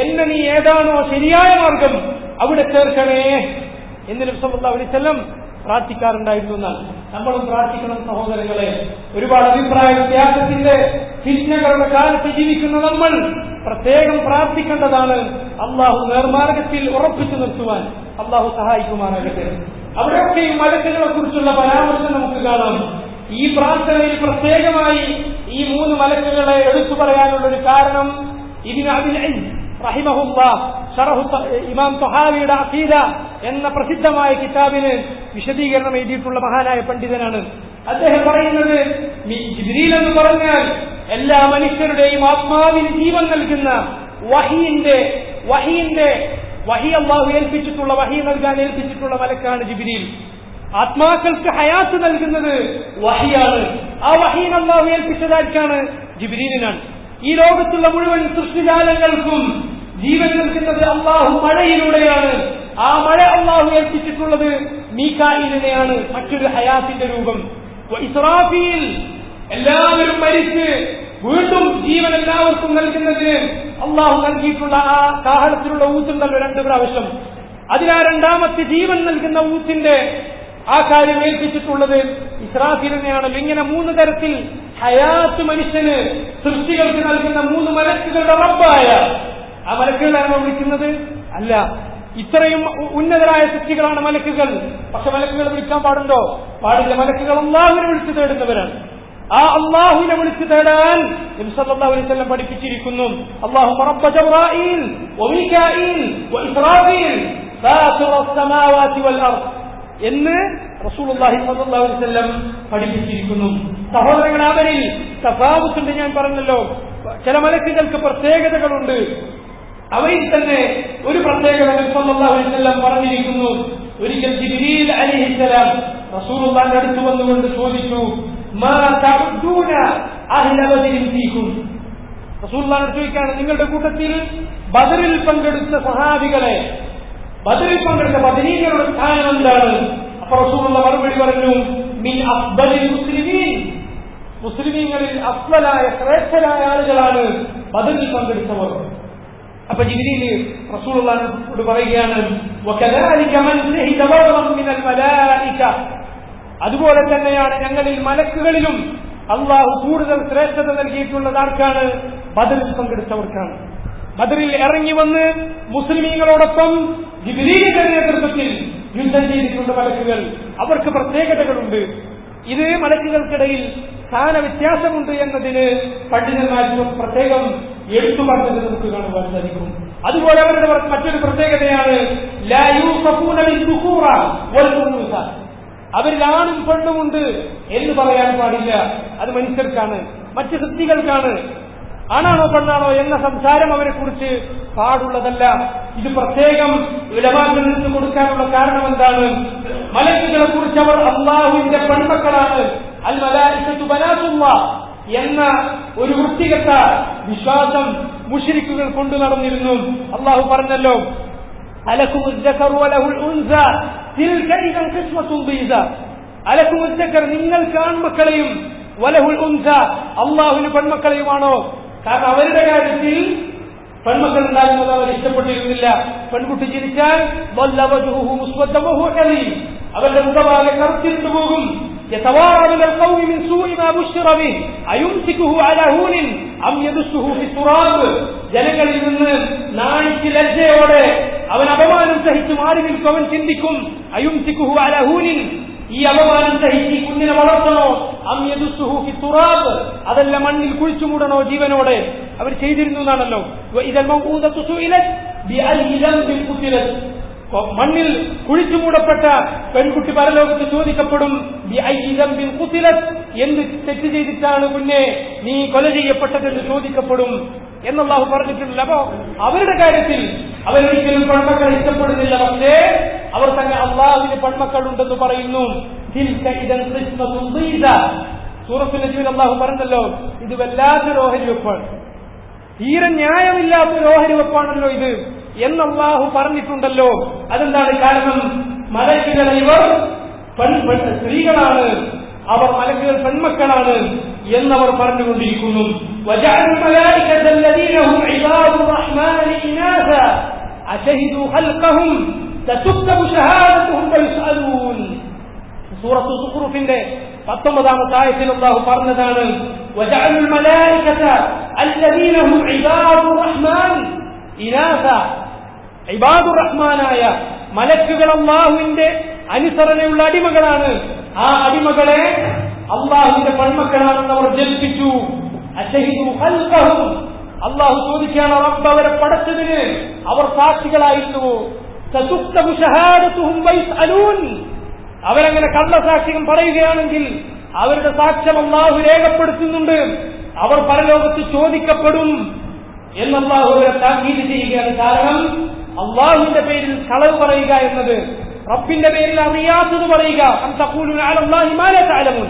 എന്നെ നീ ഏതാണോ ശരിയായ മാർഗം അവിടെ ചേർക്കണേ എന്ന് നബി സല്ലല്ലാഹു അലൈഹി വസല്ലം പ്രാർത്ഥിക്കാറുണ്ടായിരുന്നു എന്നാണ്. നമ്മളും പ്രാർത്ഥിക്കണം സഹോദരങ്ങളെ. ഒരുപാട് അഭിപ്രായ വ്യത്യാസത്തിന്റെ ഫിത്നകളുടെ കാലത്ത് ജീവിക്കുന്ന നമ്മൾ പ്രത്യേകം പ്രാർത്ഥിക്കേണ്ടതാണ് അള്ളാഹു നേർമാർഗത്തിൽ ഉറപ്പിച്ചു നിർത്തുവാൻ. അള്ളാഹു സഹായിക്കുമാറാകട്ടെ. അവിടെയൊക്കെയും മലക്കുകളെ കുറിച്ചുള്ള പരാമർശം നമുക്ക് കാണാം. ഈ പ്രാർത്ഥനയിൽ പ്രത്യേകമായി ഈ മൂന്ന് മലക്കുകളെ എടുത്തു പറയാനുള്ള ഒരു കാരണം ഇബ്നു അബിൽ ഇസ് റഹിമഹുല്ലാഹ് ശറഹ് ഇമാം തഹാവിയുടെ അഖീദ എന്ന പ്രസിദ്ധമായ കിതാബിന് വിശദീകരണം എഴുതിയിട്ടുള്ള മഹാനായ പണ്ഡിതനാണ്. അദ്ദേഹം പറയുന്നത്, ജിബ്രീൽ എന്ന് പറഞ്ഞാൽ എല്ലാ മനുഷ്യരുടെയും ആത്മാവിന് ജീവൻ നൽകുന്ന വഹി അല്ലാഹു ഏൽപ്പിച്ചിട്ടുള്ള, വഹി നൽകാൻ ഏൽപ്പിച്ചിട്ടുള്ള മലക്കാണ് ജിബ്രീൽ. ആത്മാക്കൾക്ക് ഹയാത്ത് നൽകുന്നത് വഹിയാണ്. ആ വഹീൻ അല്ലാഹു ഏൽപ്പിച്ചതാർക്കാണ്? ജിബ്രീലിനാണ്. ഈ ലോകത്തുള്ള മുഴുവൻ സൃഷ്ടിജാലങ്ങൾക്കും ജീവൻ നൽകുന്നത് അല്ലാഹു മഴയിലൂടെയാണ്. ആ മഴ അല്ലാഹു ഏൽപ്പിച്ചിട്ടുള്ളത് മീകായിലിനെയാണ്, മറ്റൊരു ഹയാത്തിന്റെ രൂപം. ഇസ്രാഫീൽ, എല്ലാവരും മരിച്ച് വീണ്ടും ജീവൻ എല്ലാവർക്കും നൽകുന്നതിന് അല്ലാഹു നൽകിയിട്ടുള്ള ആ കാഹളത്തിലുള്ള ഊത്തുണ്ടല്ലോ 2 പ്രാവശ്യം, അതിനാ രണ്ടാമത്തെ ജീവൻ നൽകുന്ന ഊത്തിന്റെ ആ കാര്യം ഏൽപ്പിച്ചിട്ടുള്ളത് ഇസ്രാഫീലിനെയാണല്ലോ. ഇങ്ങനെ 3 തരത്തിൽ ഹയാത്ത് മനുഷ്യന് സൃഷ്ടികൾക്ക് നൽകുന്ന 3 മലക്കുകളുടെ റബ്ബായ ആ മലക്കുകളാണോ വിളിക്കുന്നത്? അല്ല. ഇത്രയും ഉന്നതരായ സൃഷ്ടികളാണ് മലക്കുകൾ. പക്ഷെ മലക്കുകൾ വിളിക്കാൻ പാടുണ്ടോ? പാടില്ല. മലക്കുകൾ അല്ലാഹുവിനെ വിളിച്ചു തേടുന്നവരാണ്. ആ അല്ലാഹുവിനെ വിളിച്ചു തേടാൻ നബി സല്ലല്ലാഹു അലൈഹി വസല്ലം പഠിപ്പിച്ചിരിക്കുന്നു. അല്ലാഹുമ്മ റബ്ബ ജിബ്രീൽ വമീകാഈൽ വഇസ്റാഫീൽ ഫാത്തിറസ് സമാവാതി വൽ അർദ് എന്ന് റസൂലുള്ളാഹി സ്വല്ലല്ലാഹു അലൈഹി വസല്ലം പഠിപ്പിച്ചിരിക്കുന്നു. സഹോദരങ്ങളെ, അവരിൽ തഫാവുത്തുണ്ട്. ഞാൻ പറഞ്ഞല്ലോ, ചില മലക്കുകൾക്ക് പ്രത്യേകതകളുണ്ട്. അവയിൽ തന്നെ ഒരു പ്രത്യേകത നബി സല്ലല്ലാഹു അലൈഹി വസല്ലം പറഞ്ഞിരിക്കുന്നു. ഒരിക്കൽ ജിബ്രീൽ അലൈഹിസ്സലാം റസൂലുള്ളാഹിന്റെ അടുത്ത് വന്നുകൊണ്ട് ചോദിച്ചു, മാ തഅുദൂന അഹ്ല ബദരിൻ ഫീകും. റസൂലുള്ളാഹിനോട് ചോദിക്കാണ്, നിങ്ങളുടെ കൂട്ടത്തിൽ ബദറിൽ പങ്കെടുത്ത സഹാബികളെ, ബദറിൽ പങ്കെടുത്ത ബദരീങ്ങളുടെ സ്ഥാനം എന്താണ്? അപ്പൊ റസൂലുള്ള മറുപടി പറഞ്ഞു, മിൻ അഫ്ദലിൽ മുസ്ലിമീൻ. മുസ്ലിമീങ്ങളിൽ അഫ്ളലായ ശ്രേഷ്ഠരായ ആളുകളാണ് ബദറിൽ പങ്കെടുത്തവർ. അപ്പൊ ജിബ്രീൽ റസൂലുള്ളാഹിനോട് പറയുകയാണ്, വകദാലിക മൻ ശഹിദ ബദറൻ മിനൽ മലായിക. അതുപോലെ തന്നെയാണ് ഞങ്ങളിൽ മലക്കുകളിലും അള്ളാഹു കൂടുതൽ ശ്രേഷ്ഠത നൽകിയിട്ടുള്ളത് ആർക്കാണ്? ബദറിൽ പങ്കെടുത്തവർക്കാണ്. ബദറിൽ ഇറങ്ങി വന്ന് മുസ്ലിമീങ്ങളോടൊപ്പം ജിബ്രീലിന്റെ നേതൃത്വത്തിൽ യുദ്ധം ചെയ്തിട്ടുണ്ട് മലക്കുകൾ. അവർക്ക് പ്രത്യേകതകളുണ്ട്. ഇത് മലക്കുകൾക്കിടയിൽ സ്ഥാന വ്യത്യാസമുണ്ട് എന്നതിന് പണ്ഡിതന്മാർ പ്രത്യേകം എടുത്തു പറഞ്ഞത് നമുക്ക് കാണുവാൻ സാധിക്കും. അതുപോലെ അവരുടെ മറ്റൊരു പ്രത്യേകതയാണ് ലാ യൂസഫൂന ബിദ്ദുഖൂറ വൽ ഉൻസ. അവരിൽ ആണും പെണ്ണുമുണ്ട് എന്ന് പറയാൻ പാടില്ല. അത് മനുഷ്യർക്കാണ്, മറ്റ് സൃഷ്ടികൾക്കാണ്. ആണാണോ പെണ്ണാണോ എന്ന സംസാരം അവരെ കുറിച്ച് പാടുള്ളതല്ല. ഇത് പ്രത്യേകം ഉലമാക്കളിൽ നിന്ന് കൊടുക്കാനുള്ള കാരണം എന്താണ്? മലക്കുകളെ കുറിച്ച് അവർ അല്ലാഹുവിന്റെ പെൺമക്കളാണ്, അൽ മലായികത്തു ബനാത്തുല്ലാഹ് എന്ന ഒരു വൃത്തികെട്ട വിശ്വാസം മുശ്രിക്കുകൾ കൊണ്ടു നടന്നിരുന്നു. അല്ലാഹു പറഞ്ഞല്ലോ, അലക്കുമുസ് ദക്കറു വലഹുൽ ഉൻസ തിൽക ഇദൻ ഖിസ്മത്തുൻ ദീസ. അലക്കുമുസ് ദക്കർ, നിങ്ങൾക്ക് ആൺമക്കളെയും, വലഹുൽ ഉൻസ അല്ലാഹുവിന് പെൺമക്കളെയുമാണോ? കാരണം അവരുടെ കാര്യത്തിൽ പെൺമക്കൾ ഉണ്ടാകുന്നത് അവർ ഇഷ്ടപ്പെട്ടിരുന്നില്ല. പെൺകുട്ടി ജനിച്ചാൽ അവരുടെ മുഖഭാഗം കറുത്തിരുന്നു പോകും. ജനങ്ങളിൽ നിന്ന് നാണിച്ച് ലജ്ജയോടെ അവൻ അപമാനം സഹിച്ച് മാറി നിൽക്കും. അവൻ ചിന്തിക്കും, അയുംസിക്കുഹു അലാ ഹൂനിൻ, ഈ അപമാനം സഹിച്ച് ഈ കുഞ്ഞിനെ വളർത്തണോ, അം യദുസ്സുഹു ഫി തുറാബ്, അതല്ല മണ്ണിൽ കുഴിച്ചു മൂടണോ ജീവനോടെ. അവർ ചെയ്തിരുന്നു എന്നാണല്ലോ. ഇദൽ മൗഊദതു സുഇലത് ബിഅയ്യി ദംബിൻ ഖുതിലത്. മണ്ണിൽ കുഴിച്ചു മൂടപ്പെട്ട പെൺകുട്ടി പരലോകത്ത് ചോദിക്കപ്പെടും, ബിഅയ്യി ദംബിൻ ഖുതിലത്, എന്ത് തെറ്റ് ചെയ്തിട്ടാണ് കുഞ്ഞെ നീ കൊല ചെയ്യപ്പെട്ടതെന്ന് ചോദിക്കപ്പെടും എന്നല്ലാഹു പറഞ്ഞിട്ടുണ്ടല്ലോ. അപ്പോ അവരുടെ കാര്യത്തിൽ അവരൊരിക്കലും പെൺമക്കളെ ഇഷ്ടപ്പെടുന്നില്ല. പക്ഷേ അവർ തന്നെ അള്ളാഹുവിന് പെൺമക്കളുണ്ടെന്ന് പറയുന്നു. സൂറത്തുൽ നജ്മിൽ അള്ളാഹു പറഞ്ഞല്ലോ, ഇത് വല്ലാത്തൊരു ഓഹരി വെപ്പാണ്, തീരെ ന്യായമില്ലാത്തൊരു ഓഹരി വെപ്പാണല്ലോ ഇത് എന്ന് അള്ളാഹു പറഞ്ഞിട്ടുണ്ടല്ലോ. അതെന്താണ് കാരണം? മലക്കുകൾ ഇവർ സ്ത്രീകളാണ്, അവർ മലക്കുകൾ പെൺമക്കളാണ് എന്നവർ പറഞ്ഞുകൊണ്ടിരിക്കുന്നു. സൂറത്തു സുഖ്റൂഫിന്റെ 19-ാമത്തെ ആയത്തിൽ അല്ലാഹു പറഞ്ഞതാണ്, വജഅലുൽ മലായികത അല്ലദീന ഹും ഇബാദുർ റഹ്മാൻ ഇനാസ. ഇബാദുർ റഹ്മാനായ മലക്കുകൾ അല്ലാഹുവിന്റെ അനുസരണയുള്ള അടിമകളാണ്. ആ അടിമകളെ അല്ലാഹുവിന്റെ പെൺമക്കളാണെന്ന് അവർ ജൽപ്പിച്ചു. അശഹിദു ഖൽഖഹും, അല്ലാഹു ചോദിക്കുകയാണ്, റബ്ബ് അവരെ പടച്ചതിന് അവർ സാക്ഷികളായിരുന്നുവോ? തതുക്തബു ഷഹാദതുഹും വയസ്അലൂൻ, അവരങ്ങനെ കള്ളസാക്ഷ്യം പറയുകയാണെങ്കിൽ അവരുടെ സാക്ഷ്യം അല്ലാഹു രേഖപ്പെടുത്തുന്നുണ്ട്. അവർ പരലോകത്ത് ചോദിക്കപ്പെടും എന്ന് അല്ലാഹു അവരെ താക്കീത് ചെയ്യുകയാണ്. കാരണം അല്ലാഹുവിന്റെ പേരിൽ കളവ് പറയുക എന്നത്, റബ്ബിന്റെ പേരിൽ അറിയാത്തത് പറയുക, അം തഖൂലുന അലല്ലാഹി മാ ലാ തഅലമൂൻ,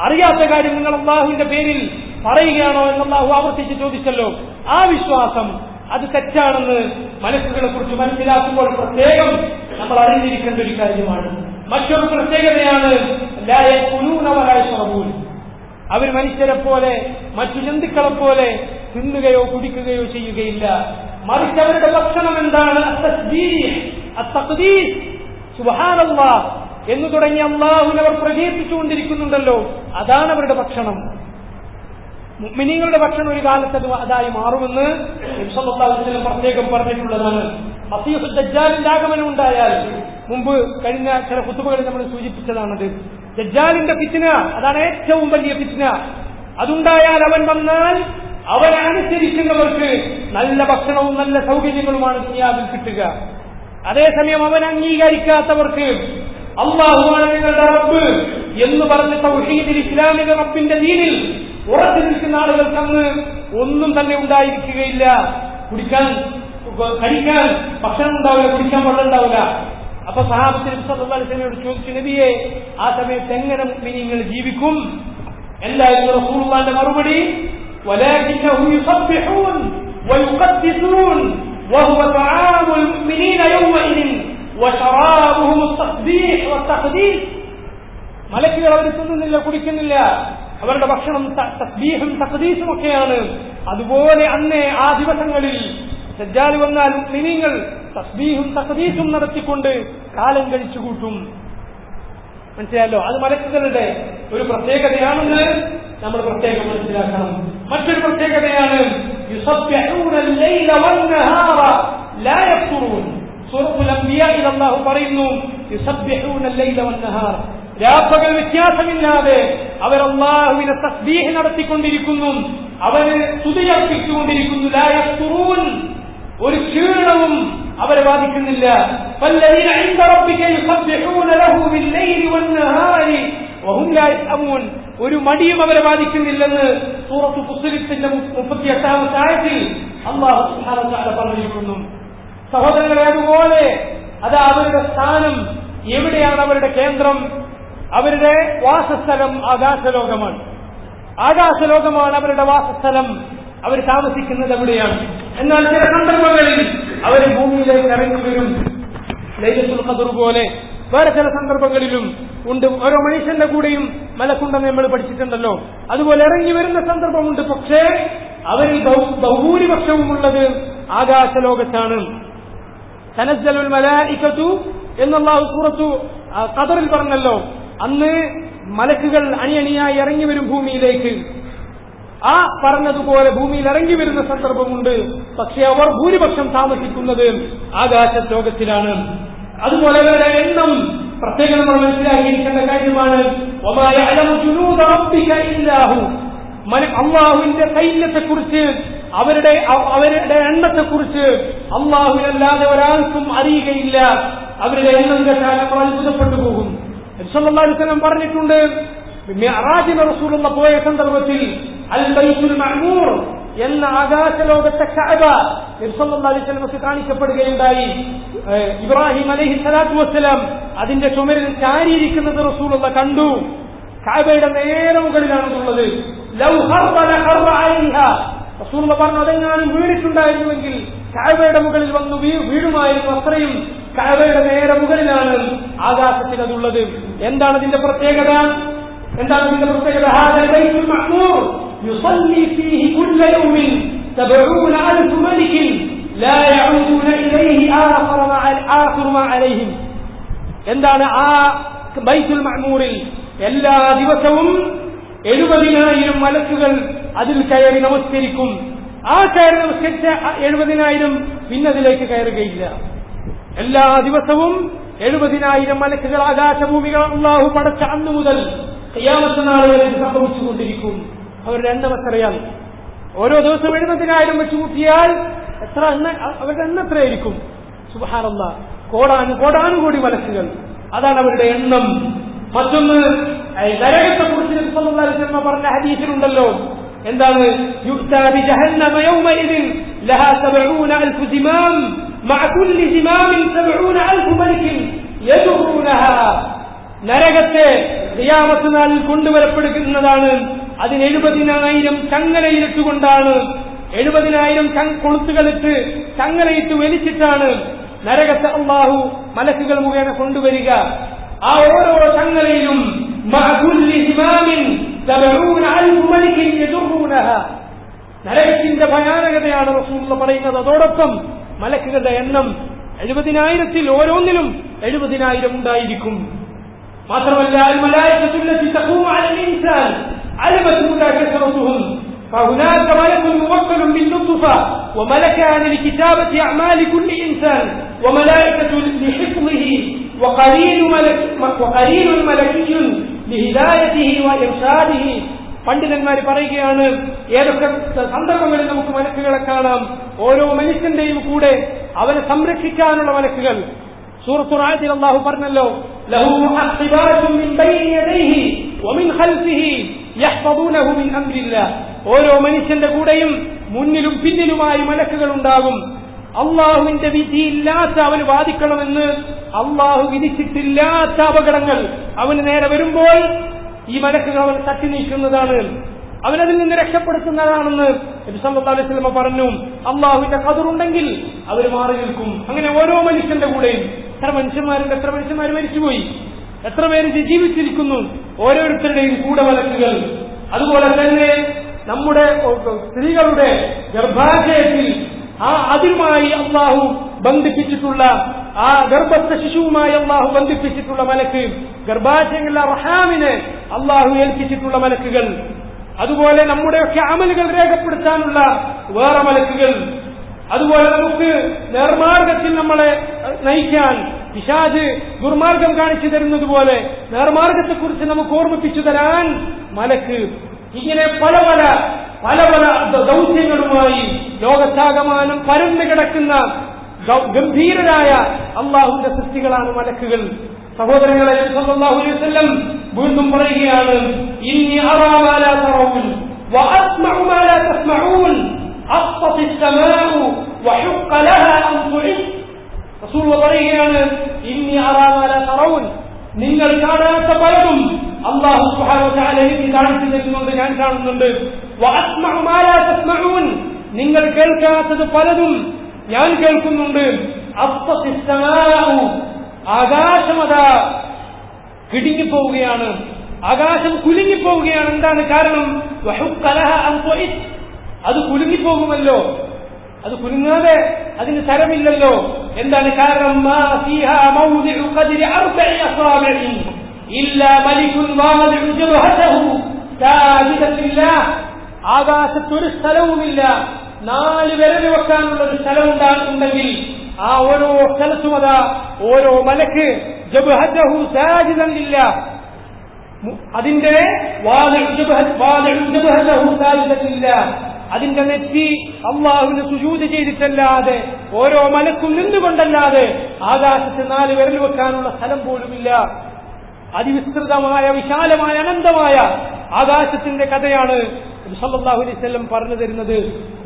അറിയാത്ത കാര്യം നിങ്ങൾ അല്ലാഹുവിന്റെ പേരിൽ പറയുകയാണോ എന്ന് അല്ലാഹു ആവർത്തിച്ച് ചോദിച്ചല്ലോ. ആ വിശ്വാസം അത് തെറ്റാണെന്ന് മലക്കുകളെ കുറിച്ച് മനസ്സിലാക്കുമ്പോൾ പ്രത്യേകം നമ്മൾ അറിഞ്ഞിരിക്കേണ്ട ഒരു കാര്യമാണ്. മറ്റൊരു പ്രത്യേകതയാണ് ലാ യഖൂലൂന വലാ യശ്റബൂൻ, അവർ മനുഷ്യരെ പോലെ മറ്റു ജന്തുക്കളെ പോലെ തിന്നുകയോ കുടിക്കുകയോ ചെയ്യുകയില്ല. മറിച്ച് അവരുടെ ഭക്ഷണം എന്താണ്? അത്തസ്ബീഹ്, അത്തഖ്ദീസ്, സുബ്ഹാനല്ലാഹ് എന്ന് തുടങ്ങി അല്ലാഹുവിനെ അവർ പ്രകീർത്തിച്ചുകൊണ്ടിരിക്കുന്നുണ്ടല്ലോ, അതാണ് അവരുടെ ഭക്ഷണം. മുഅ്മിനീങ്ങളുടെ ഭക്ഷണം ഒരു കാലത്ത് അതായി മാറുമെന്ന് നബി സല്ലല്ലാഹു അലൈഹി വസല്ലം പ്രത്യേകം പറഞ്ഞിട്ടുള്ളതാണ്. മസീഹുൽ ദജ്ജാലിന്റെ ആഗമനം ഉണ്ടായാൽ, മുമ്പ് കഴിഞ്ഞ ചില ഖുതുബകളിൽ നമ്മൾ സൂചിപ്പിച്ചതാണത്, ദജ്ജാലിന്റെ ഫിത്ന, അതാണ് ഏറ്റവും വലിയ ഫിത്ന. അതുണ്ടായാൽ, അവൻ വന്നാൽ അവനെ അനുസരിക്കുന്നവർക്ക് നല്ല ഭക്ഷണവും നല്ല സൗകര്യങ്ങളുമാണ് ദുനിയാവിൽ കിട്ടുക. അതേസമയം അവൻ അംഗീകരിക്കാത്തവർക്ക് അല്ലാഹുവാണ് നിങ്ങളുടെ റബ്ബ് എന്ന് പറഞ്ഞ് തൗഹീദിൽ ഇസ്ലാമിക റബ്ബിന്റെ ദീനിൽ ഉറച്ചു നിൽക്കുന്ന ആളുകൾക്ക് അന്ന് ഒന്നും തന്നെ ഉണ്ടായിരിക്കുകയില്ല. കഴിക്കാൻ ഭക്ഷണം ഉണ്ടാവില്ല, കുടിക്കാൻ വെള്ളം ഉണ്ടാവില്ല. അപ്പൊ സഹാബത്ത് നബി സല്ലല്ലാഹു അലൈഹി വസല്ലമയോട് ചോദിച്ചു, നബിയെ, ആ സമയത്ത് എങ്ങനെ മുഅ്മിനീങ്ങൾ ജീവിക്കും? എന്തായിരുന്നു റസൂലുള്ളാഹിന്റെ മറുപടി? വലാകിന്നഹും യുസബ്ബിഹൂൻ വയുഖദ്ദിസൂൻ വഹുവ തആമുൽ മുഅ്മിനീന യൗമഇദിൻ വശറാബുഹും അത്തസ്ബീഹ് വത്തഖ്ദീസ്. മലക്കുകൾ അവർ തിന്നുന്നില്ല, കുടിക്കുന്നില്ല, അവരുടെ ഭക്ഷണം തസ്ബീഹും തഖ്ദീസും ഒക്കെയാണ്. അതുപോലെ അന്നേ ആ ദിവസങ്ങളിൽ ദജ്ജാൽ വന്നാൽ മുഅ്മിനീങ്ങൾ തസ്ബീഹും തഖ്ദീസും നടത്തിക്കൊണ്ട് കാലം കഴിച്ചു കൂട്ടും. മനസ്സിലായല്ലോ? അത് മലക്കുകളുടെ ഒരു പ്രത്യേകതയാണെന്ന് നമ്മൾ പ്രത്യേകം മനസ്സിലാക്കണം. മറ്റൊരു പ്രത്യേകതയാണ് യുസബ്ബിഹൂന അൽ-ലൈല വൻ-നഹാറ ലാ യഫ്തുറൂൻ. സൂറത്തുൽ അംബിയായിൽ അല്ലാഹു പറയുന്നു, യുസബ്ബിഹൂന അൽ-ലൈല വൻ-നഹാർ, രാപ്പകൽ വ്യത്യാസമില്ലാതെ അവർ അല്ലാഹുവിനെ തസ്ബീഹ് നടത്തിക്കൊണ്ടിരിക്കുന്നു, അവന് സ്തുതിയർപ്പിച്ചുകൊണ്ടിരിക്കുന്നു. ലാ യഫ്തുറൂൻ, ഒരു ക്ഷീണവും അവരെ ബാധിക്കുന്നില്ല. ഫല്ലദീന ഇൻദ റബ്ബിക യുസബ്ബിഹൂന ലഹു ബിൽ-ലൈലി വൻ-നഹാരി വഹും ലാ യസ്അമൂൻ, ഒരു മടിയും അവരെ ബാധിക്കുന്നില്ലെന്ന് സൂറത്തു ഫുസ്സിലത്തിന്റെ 38-ാമത്തെ ആയത്തിൽ അല്ലാഹു സുബ്ഹാനഹു വ തആല പറഞ്ഞിരിക്കുന്നു. സഹോദരങ്ങളെ, അതുപോലെ അത് അവരുടെ സ്ഥാനം എവിടെയാണ്? അവരുടെ കേന്ദ്രം, അവരുടെ വാസസ്ഥലം ആകാശലോകമാണ്. ആകാശലോകമാണ് അവരുടെ വാസസ്ഥലം. അവർ താമസിക്കുന്നത് എവിടെയാണ്? എന്നാൽ ചില സന്ദർഭങ്ങളിൽ അവർ ഭൂമിയിലേക്ക് ഇറങ്ങി വരും. ലൈലത്തുൽ ഖദ്ർ പോലെ വേറെ ചില സന്ദർഭങ്ങളിലും ഉണ്ട്. ഓരോ മനുഷ്യന്റെ കൂടെയും മലക്കുണ്ടെന്ന് നമ്മൾ പഠിച്ചിട്ടുണ്ടല്ലോ. അതുപോലെ ഇറങ്ങി വരുന്ന സന്ദർഭമുണ്ട്. പക്ഷേ അവരിൽ ബഹുഭൂരിപക്ഷവും ഉള്ളത് ആകാശലോകത്താണ്. തനസ്സലുൽ മലായികതു എന്നല്ലാഹു സൂറത്തു ഖദറിൽ പറഞ്ഞല്ലോ. അന്ന് മലക്കുകൾ അണിയണിയായി ഇറങ്ങി വരും ഭൂമിയിലേക്ക്. ആ പറഞ്ഞതുപോലെ ഭൂമിയിൽ ഇറങ്ങി വരുന്ന സന്ദർഭമുണ്ട്. പക്ഷെ അവർ ഭൂരിപക്ഷം താമസിക്കുന്നത് ആകാശ ലോകത്തിലാണ്. അതുപോലെ അവരുടെ എണ്ണം പ്രത്യേകം നമ്മൾ മനസ്സിലാക്കിയിരിക്കേണ്ട കാര്യമാണ്. അള്ളാഹുവിന്റെ സൈന്യത്തെക്കുറിച്ച്, അവരുടെ എണ്ണത്തെക്കുറിച്ച് അള്ളാഹുവിനല്ലാതെ ഒരാൾക്കും അറിയുകയില്ല. അവരുടെ എണ്ണം കേട്ടാൽ നമ്മൾ അത്ഭുതപ്പെട്ടു പോകും. സല്ലല്ലാഹു അലൈഹി വസല്ലം പറഞ്ഞിട്ടുണ്ട്, മിഅ്റാജിന് റസൂലുള്ള പോയ സന്ദർഭത്തിൽ അൽ ബൈത്തുൽ മഅ്മൂർ എന്ന ആകാശലോകത്തെ കഅബ നബി സല്ലല്ലാഹു അലൈഹി വസല്ലമക്ക് കാണിക്കപ്പെടുകയുണ്ടായി. ഇബ്രാഹിം അലൈഹി സ്വലാത്തു വസ്സലാം അതിന്റെ ചുമരിൽ ചാരിയിരിക്കുന്നത് റസൂലുള്ള കണ്ടു. കഅബയുടെ നേരെ മുകളിലാണുള്ളത്. ലൗ ഖർബല ഖർബ അലൈഹാ, റസൂലുള്ള പറഞ്ഞു, അതെങ്ങാനും വീണിട്ടുണ്ടായിരുന്നുവെങ്കിൽ കഅബയുടെ മുകളിൽ വന്നു വീഴുമായിരുന്നു. അത്രയും കഅബയുടെ നേരെ മുകളിലാണ് ആകാശത്തിൽ അതുള്ളത്. എന്താണ് ഇതിന്റെ പ്രത്യേകത? ഹാദൽ ബൈത്തുൽ മഅ്മൂർ യുസല്ലി ഫീഹി കുല്ല യൗമിൻ 70,000 മലിക് ലാ യഊദൂന ഇലൈഹി ആഖിറു മാ അലൈഹിം. എന്താണ് ആ ബൈത്തുൽ മഅ്മൂറിൽ എല്ലാ ദിവസവും 70,000 മലക്കുകൾ അതിൽ കയറി നമസ്കരിക്കും. ആ കയറി നമസ്കരിച്ച 70,000 പിന്നതിലേക്ക് കയറുകയില്ല. എല്ലാ ദിവസവും 70,000 മലക്കുകൾ ആകാശഭൂമികൾ അല്ലാഹു പടച്ച അന്നു മുതൽ ഖിയാമത്ത് നാൾ വരെ സംഭവിച്ചുകൊണ്ടിരിക്കും. അവരുടെ എണ്ണം എത്രയാൽ? ഓരോ ദിവസവും 70,000 വെച്ച് കൂട്ടിയാൽ എത്ര അവരുടെ എണ്ണം എത്രയായിരിക്കും? സുബ്ഹാനല്ലാഹ്, കോടാനുകോടി മലക്കുകൾ. അതാണ് അവരുടെ എണ്ണം. മറ്റൊന്ന്, നരകത്തെ കുറിച്ച് നബി സല്ലല്ലാഹു അലൈഹി വസല്ലം പറഞ്ഞ ഹദീസിലുണ്ടല്ലോ. എന്താണ്? യുഅ്താ ബിജഹന്നമ യൗമഇദിൻ ലഹാ 70,000 സിമാം മഅ കുല്ലി സിമാമിൻ 70,000 മലക്കിൻ യദുറൂനഹാ. നരകത്തെ ഖിയാമത്ത് നാളിൽ കൊണ്ടുവരപ്പെടുന്നതാണ്. അതിന് 70,000 ചങ്ങലയിലിട്ടുകൊണ്ടാണ്, 70,000 കൊളുത്തുകളിട്ട് ചങ്ങലയിട്ട് വലിച്ചിട്ടാണ് നരകത്തെ അല്ലാഹു മലക്കുകൾ മുഖേന കൊണ്ടുവരിക. ആ ഓരോ ചങ്ങലയിലും മഅ കുല്ലി സിമാമിൻ 70,000 മലക്കിൻ യദുറൂനഹാ. നരകത്തിന്റെ ഭയാനകതയാണ് റസൂലുള്ള പറയുന്നത്. അതോടൊപ്പം മലക്കുകളുടെ എണ്ണം 70,000-ൽ ഓരോന്നിലും 70,000 ഉണ്ടായിരിക്കും. മാത്രമല്ല, അൽ മലായികത്തു അല്ലതി തഖൂമു അലൽ ഇൻസാൻ അലമത് മുദാകറതുഹും ഫഹുനാക മലകുൻ മുവക്കലുൻ ബിൻ നുത്ഫ وملكان لكتابة أعمال كل إنسان وملائكة لحفظه وقليل ملكي لهدايته وإرشاده. പണ്ഡിതന്മാർ പറയുകയാണ്, ഏതൊക്കെ സന്ദർഭങ്ങളിൽ നമുക്ക് മലക്കുകളെ കാണാം. ഓരോ മനുഷ്യന്റെയും കൂടെ അവനെ സംരക്ഷിക്കാനുള്ള മലക്കുകൾ. സൂറത്തുൽ ആദിൽ അല്ലാഹു പറഞ്ഞല്ലോ, ലഹു മുഅഖിബാതുൻ മിൻ ബൈനി യദൈഹി വമിൻ ഖൽഫിഹി യഹ്ഫദൂനഹു മിൻ അംരില്ലാഹ്. ഓരോ മനുഷ്യന്റെ കൂടെയും മുന്നിലും പിന്നിലുമായി മലക്കുകൾ ഉണ്ടാകും. അള്ളാഹുവിന്റെ വിധിയില്ലാത്ത അവന് ബാധിക്കണമെന്ന് അള്ളാഹു വിധിച്ചിട്ടില്ലാത്ത അപകടങ്ങൾ അവന് നേരെ വരുമ്പോൾ ഈ മലക്കുകൾ അവൻ തട്ടി നീക്കുന്നതാണ്, അവനതിൽ നിന്ന് രക്ഷപ്പെടുത്തുന്നതാണെന്ന് നബി സല്ലല്ലാഹു അലൈഹി വസല്ലം പറഞ്ഞു. അള്ളാഹുവിന്റെ ഖദറുണ്ടെങ്കിൽ അവർ മാറി നിൽക്കും. അങ്ങനെ ഓരോ മനുഷ്യന്റെ കൂടെയും എത്ര മനുഷ്യന്മാർ മരിച്ചുപോയി, എത്ര പേര് ജീവിച്ചിരിക്കുന്നു, ഓരോരുത്തരുടെയും കൂടെ മലക്കുകൾ. അതുപോലെ തന്നെ നമ്മുടെ സ്ത്രീകളുടെ ഗർഭാശയത്തിൽ അതിനുമായി അള്ളാഹു ബന്ധിപ്പിച്ചിട്ടുള്ള, ആ ഗർഭസ്ഥ ശിശുവുമായി അള്ളാഹു ബന്ധിപ്പിച്ചിട്ടുള്ള മലക്ക്, ഗർഭാശയങ്ങളിലെ റഹാമിനെ അള്ളാഹു ഏൽപ്പിച്ചിട്ടുള്ള മലക്കുകൾ. അതുപോലെ നമ്മുടെയൊക്കെ അമലുകൾ രേഖപ്പെടുത്താനുള്ള വേറെ മലക്കുകൾ. അതുപോലെ നമുക്ക് നേർമാർഗത്തിൽ നമ്മളെ നയിക്കാൻ പിശാച് ദുർമാർഗം കാണിച്ചു തരുന്നത് പോലെ നേർമാർഗത്തെക്കുറിച്ച് നമുക്ക് ഓർമ്മിപ്പിച്ചു തരാൻ മലക്ക്. ഇങ്ങനെ പല ദൗത്യങ്ങളുമായി ലോകത്താകമാനം പരന്നു കിടക്കുന്ന ഗംഭീരരായ അള്ളാഹുവിന്റെ സൃഷ്ടികളാണ് മലക്കുകൾ. സഹോദരങ്ങളെ, സല്ലല്ലാഹു അലൈഹി വസല്ലം വീണ്ടും പറയുകയാണ്, ഇന്നി അറാ മാ ലാ തറൗൻ വഅസ്മഉ മാ ലാ തസ്മഊൻ അഖ്തസ് അസ്സമാഉ വഹുഖ ലഹാ അൻ തുഇസ്. റസൂൽ പറയുകയാണ്, ഇന്നി അറാ മാ ലാ തറൗൻ, നിങ്ങൾ കാണാത്ത പലതും അല്ലാഹു സുബ്ഹാനഹു വ തആല എനിക്ക് കാണിച്ചു തരുന്നുണ്ട്, ഞാൻ കാണുന്നുണ്ട്. വഅസ്മഉ മാ ലാ തസ്മഊൻ, നിങ്ങൾ കേൾക്കാത്തത് പലതും ഞാൻ കേൾക്കുന്നുണ്ട്. അഖ്തസ് അസ്സമാഉ, ആകാശമതാ കിടുങ്ങിപ്പോവുകയാണ്, ആകാശം കുലുങ്ങിപ്പോവുകയാണ്. എന്താണ് കാരണം? വഹുഖ ലഹാ അൻ തുഇസ്, അത് കുലുങ്ങിപ്പോകുമല്ലോ, അത് കുലുങ്ങാതെ അതിന് തരമില്ലല്ലോ. എന്താണ് കാരണം? മാ ഫീഹാ മൗദിഉ ഖദ്രി അർബഇ അസാബിഇൻ ഇല്ലാ മലികുൻ വാദിഉ ജബഹതഹു സാജിദൻ ലില്ലാഹ്. ആകാശത്തൊരു സ്ഥലവുമില്ല 4 വിരൽ വെക്കാനുള്ള ഒരു സ്ഥലം ഉണ്ടെങ്കിൽ ആ ഓരോ സ്ഥലത്തും അതാ ഓരോ മലക്ക് ജബഹതഹു സാജിദൻ ലില്ലാഹ്, അതിന്റെ അതിന്റെ നെറ്റി അള്ളാഹുവിന് സുജൂദ് ചെയ്തിട്ടല്ലാതെ ഓരോ മലക്കും നിന്നുകൊണ്ടല്ലാതെ ആകാശത്ത് 4 വിരൽ വെക്കാനുള്ള സ്ഥലം പോലുമില്ല. അതിവിസ്തൃതമായ വിശാലമായ അനന്തമായ ആകാശത്തിന്റെ കഥയാണ് സല്ലല്ലാഹു അലൈഹി വസല്ലം പറഞ്ഞു തരുന്നത്.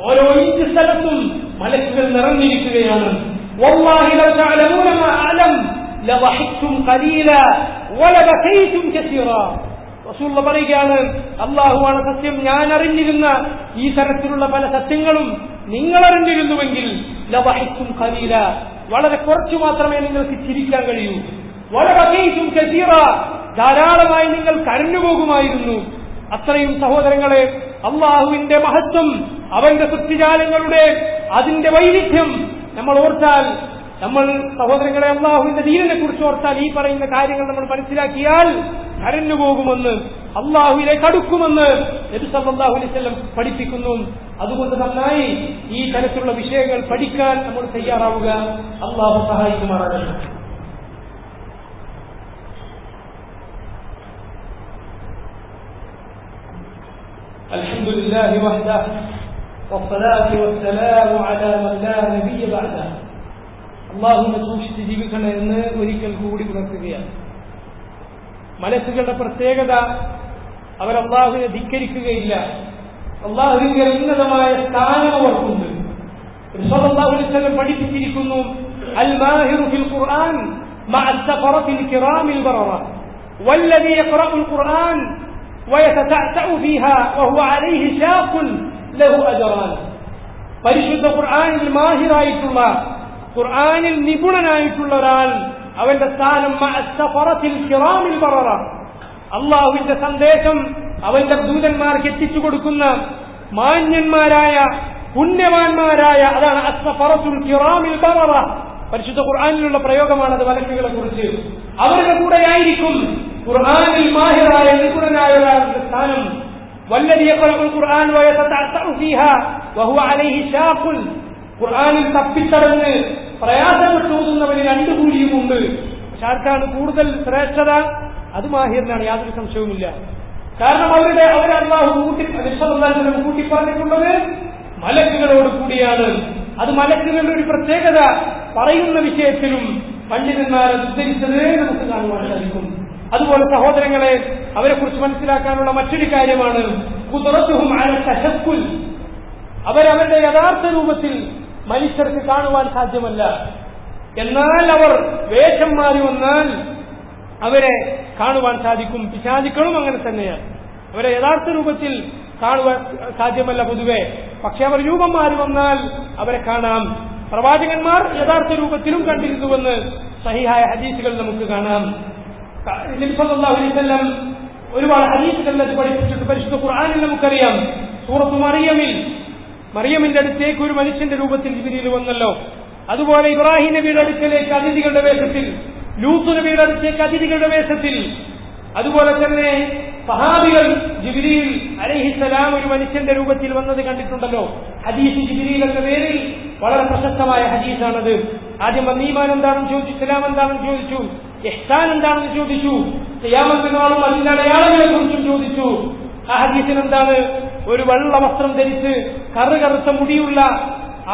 ഓരോ ഇഞ്ച് സ്ഥലത്തും മലക്കുകൾ നിറഞ്ഞിരിക്കുകയാണ്. വല്ലാഹി ലൗ തഅലമൂന മാ അഅലം ലളഹിക്തും ഖലീലാ വലബകൈതും കസീറാ. റസൂൽ പറയുകയാണ്, അല്ലാഹുവാണ് സത്യം, ഞാൻ അറിഞ്ഞിരുന്ന ഈ തരത്തിലുള്ള പല സത്യങ്ങളും നിങ്ങൾ അറിഞ്ഞിരുന്നുവെങ്കിൽ ലളഹിക്തും ഖലീലാ, വളരെ കുറച്ചു മാത്രമേ നിങ്ങൾക്ക് ചിരിക്കാൻ കഴിയൂ. വലബകൈതും കസീറാ, ധാരാളമായി നിങ്ങൾ കരഞ്ഞുപോകുമായിരുന്നു. അത്രയും സഹോദരങ്ങളെ, അള്ളാഹുവിന്റെ മഹത്വം, അവന്റെ സൃഷ്ടിജാലങ്ങളുടെ അതിന്റെ വൈവിധ്യം നമ്മൾ ഓർത്താൽ, നമ്മൾ സഹോദരങ്ങളെ അള്ളാഹുവിന്റെ ദീനിനെ കുറിച്ച് ഓർത്താൽ, ഈ പറയുന്ന കാര്യങ്ങൾ നമ്മൾ മനസ്സിലാക്കിയാൽ കരഞ്ഞുപോകുമെന്ന്, അള്ളാഹുവിലേക്ക് അടുക്കുമെന്ന് നബി സല്ലല്ലാഹു അലൈഹി വസല്ലം പഠിപ്പിക്കുന്നു. അതുകൊണ്ട് നന്നായി ഈ തരത്തിലുള്ള വിഷയങ്ങൾ പഠിക്കാൻ നമ്മൾ തയ്യാറാവുക. അള്ളാഹു സഹായിക്കുമാറാകട്ടെ. അൽഹംദുലില്ലാഹി വഹ്ദഹു വസ്സലാത്തു വസ്സലാമു അലാ മൻ ലാ നബിയ്യ ബഅദഹു. അള്ളാഹുവിനെ സൂക്ഷിച്ച് ജീവിക്കണമെന്ന് ഒരിക്കൽ കൂടി ഉണർത്തുകയാണ്. മലക്കുകളുടെ പ്രത്യേകത, അവർ അള്ളാഹുവിനെ ധിക്കരിക്കുകയില്ല. അള്ളാഹുവിന്റെ ഉന്നതമായ സ്ഥാനം അവർക്കുണ്ട്. സല്ലല്ലാഹു അലൈഹി വസല്ലം പഠിപ്പിച്ചിരിക്കുന്നു, അൽ മാഹിറു ഫിൽ ഖുർആൻ മഅ സഫറത്തിൽ കിറാമിൽ ബററ വല്ലദീ യഖറഉൽ ഖുർആൻ വയതതഅതഉ ഫീഹാ വഹുവ അലൈഹി ശാഖുൻ ലഹു അജ്റാൻ. പരിശുദ്ധ ഖുർആനിൽ മാഹിറായിട്ടുള്ള, ഖുർആനിൽ നിപുണനായിട്ടുള്ള ഒരാൾ, അവന്റെ സ്ഥാനം മഅ സഫറത്തിൽ കിറാമിൽ ബററ, അള്ളാഹുവിന്റെ സന്ദേശം അവന്റെ ദൂതന്മാർക്ക് എത്തിച്ചു കൊടുക്കുന്ന മാന്യന്മാരായ പുണ്യവാന്മാരായ, അതാണ് അസ്സഫറത്തുൽ കിറാമിൽ ബററ. പരിശുദ്ധ ഖുർആനിലുള്ള പ്രയോഗമാണത് മലക്കുകളെ കുറിച്ച്. അവരുടെ കൂടെയായിരിക്കും ഖുർആനിൽ മാഹിറായ നിപുണനായ ഒരാളുടെ സ്ഥാനം. വല്ലദീ യഖറഉൽ ഖുർആൻ വയതതഅതഉ ഫീഹാ വഹുവ അലൈഹി ശാഖുൻ, ഖുർആനിൽ തപ്പിത്തടഞ്ഞ് പ്രയാസപ്പെട്ട് ഓതുന്നവന് രണ്ടു കൂലിയുമുണ്ട്. പക്ഷെ ആർക്കാണ് കൂടുതൽ ശ്രേഷ്ഠത? അത് മാഹിറിനാണ്, യാതൊരു സംശയവുമില്ല. കാരണം അവരെ അല്ലാഹു കൂട്ടി പറഞ്ഞിട്ടുള്ളത് മലക്കുകളോട് കൂടിയാണ്. അത് മലക്കുകളുടെ ഒരു പ്രത്യേകത പറയുന്ന വിഷയത്തിലും പണ്ഡിതന്മാരെ ഉദ്ധരിച്ചത് നമുക്ക് കാണുവാൻ സാധിക്കും. അതുപോലെ സഹോദരങ്ങളെ, അവരെ കുറിച്ച് മനസ്സിലാക്കാനുള്ള മറ്റൊരു കാര്യമാണ് ഖുദ്റത്തുഹും അല തശക്കുൽ. അവരവരുടെ യഥാർത്ഥ രൂപത്തിൽ മനുഷ്യർക്ക് കാണുവാൻ സാധ്യമല്ല. എന്നാൽ അവർ വേഷം മാറി വന്നാൽ അവരെ കാണുവാൻ സാധിക്കും. പിശാചുക്കളും അങ്ങനെ തന്നെയാണ്. അവരെ യഥാർത്ഥ രൂപത്തിൽ കാണുവാൻ സാധ്യമല്ല പൊതുവെ, പക്ഷെ അവർ രൂപം മാറി വന്നാൽ അവരെ കാണാം. പ്രവാചകന്മാർ യഥാർത്ഥ രൂപത്തിലും കണ്ടിരുന്നുവെന്ന് സഹിഹായ ഹദീസുകൾ നമുക്ക് കാണാം. നബി സല്ലല്ലാഹു അലൈഹി വസല്ലം ഒരുപാട് ഹദീസുകളിൽ അത് പഠിപ്പിച്ചിട്ട് പരിശുദ്ധ ഖുർആനിൽ നമുക്കറിയാം. സൂറത്ത് മറിയമിന്റെ അടുത്തേക്ക് ഒരു മനുഷ്യന്റെ രൂപത്തിൽ ജിബ്രീൽ വന്നല്ലോ. അതുപോലെ ഇബ്രാഹിം നബിയുടെ അടുക്കലേക്ക് അതിഥികളുടെ വേഷത്തിൽ, ലൂത്ത് നബിയുടെ അടുത്തേക്ക് അതിഥികളുടെ വേഷത്തിൽ, അതുപോലെ തന്നെ സഹാബികൾ ജിബ്രീൽ അലൈഹിസ്സലാം ഒരു മനുഷ്യന്റെ രൂപത്തിൽ വന്നത് കണ്ടിട്ടുണ്ടല്ലോ. ഹദീസ് ജിബ്രീൽ എന്ന പേരിൽ വളരെ പ്രശസ്തമായ ഹദീസാണത്. ആദ്യം ഈമാൻ എന്താണെന്ന് ചോദിച്ചു, ഇസ്ലാം എന്താണെന്ന് ചോദിച്ചു, ഇഹ്സാൻ എന്താണെന്ന് ചോദിച്ചു, ഖിയാമത്ത് നാളും അതിന്റെ അടയാളങ്ങളെ കുറിച്ചും ചോദിച്ചു. ആ ഹദീസിൽ എന്താണ്? ഒരു വെള്ള വസ്ത്രം ധരിച്ച് കറുകറുത്ത മുടിയുള്ള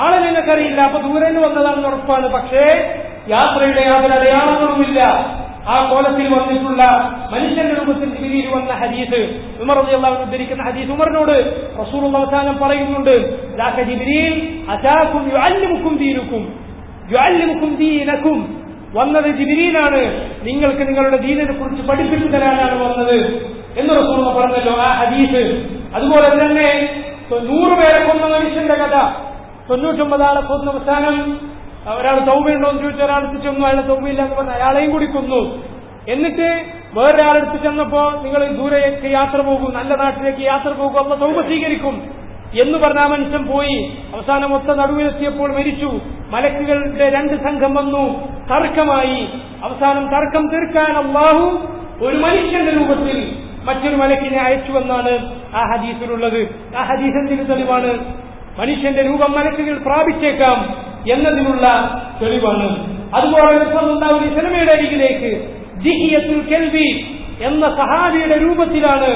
ആളെ നിങ്ങൾക്കറിയില്ല, അപ്പൊ ദൂരെ വന്നതാണെന്ന് ഉറപ്പാണ്. പക്ഷേ യാത്രയുടെ യാതൊരു അടയാളങ്ങളുമില്ല. ആ കോലത്തിൽ വന്നിട്ടുള്ള മനുഷ്യന്റെ രൂപത്തിൽ ജിബ്രീൽ വന്ന ഹദീസ്, ഉമർ റളിയല്ലാഹു അൻഹു ഉദ്ധരിക്കുന്ന ഹദീസ്, ഉമറിനോട് റസൂലുള്ളാഹി അവസാനം പറയുന്നുണ്ട്, ലാക ജിബ്രീൽ അതാകും യുഅല്ലിമുകും ദീനുകും യുഅല്ലിമുകും ദീനകും. വന്നത് ജിബ്രീലാണ്, നിങ്ങൾക്ക് നിങ്ങളുടെ ദീനിനെ കുറിച്ച് പഠിപ്പിച്ചു തരാനാണ് വന്നത് എന്ന് റസൂലുള്ളാഹി പറഞ്ഞല്ലോ ആ ഹദീസ്. അതുപോലെ തന്നെ 100 പേരെ കൊന്ന മനുഷ്യന്റെ കഥ, 99 ആളെ കൊന്ന അവസാനം ഒരാൾ തൗബയുണ്ടോ എന്ന് ചോദിച്ചു, ഒരാളെടുത്ത് ചെന്നു, അയാളെ തൗബയില്ല എന്ന് പറഞ്ഞ അയാളെയും കൂടി കൊന്നു. എന്നിട്ട് വേറൊരാളെടുത്ത് ചെന്നപ്പോ നിങ്ങൾ ദൂരേക്ക് യാത്ര പോകും, നല്ല നാട്ടിലേക്ക് യാത്ര പോകും, അപ്പൊ തൗബ സ്വീകരിക്കും എന്ന് പറഞ്ഞ ആ മനുഷ്യൻ പോയി. അവസാനം ഒത്ത നടുവിലെത്തിയപ്പോൾ മരിച്ചു. മലക്കുകളുടെ 2 സംഘം വന്നു, തർക്കമായി. അവസാനം തർക്കം തീർക്കാൻ അല്ലാഹു ഒരു മനുഷ്യന്റെ രൂപത്തിൽ മറ്റൊരു മലക്കിനെ അയച്ചുവെന്നാണ് ആ ഹദീസിലുള്ളത്. ആ ഹദീസ് എന്തിന് തെളിവാണ്? മനുഷ്യന്റെ രൂപം മലക്കുകൾ പ്രാപിച്ചേക്കാം എന്നതിനുള്ള തെളിവാണ്. അതുപോലെ റസൂലുള്ളാഹി സ്വല്ലല്ലാഹു അലൈഹി വസല്ലമയുടെ അരികിലേക്ക് ദിഹിയത്തുൽ കൽബി എന്ന സഹാബിയുടെ രൂപത്തിലാണ്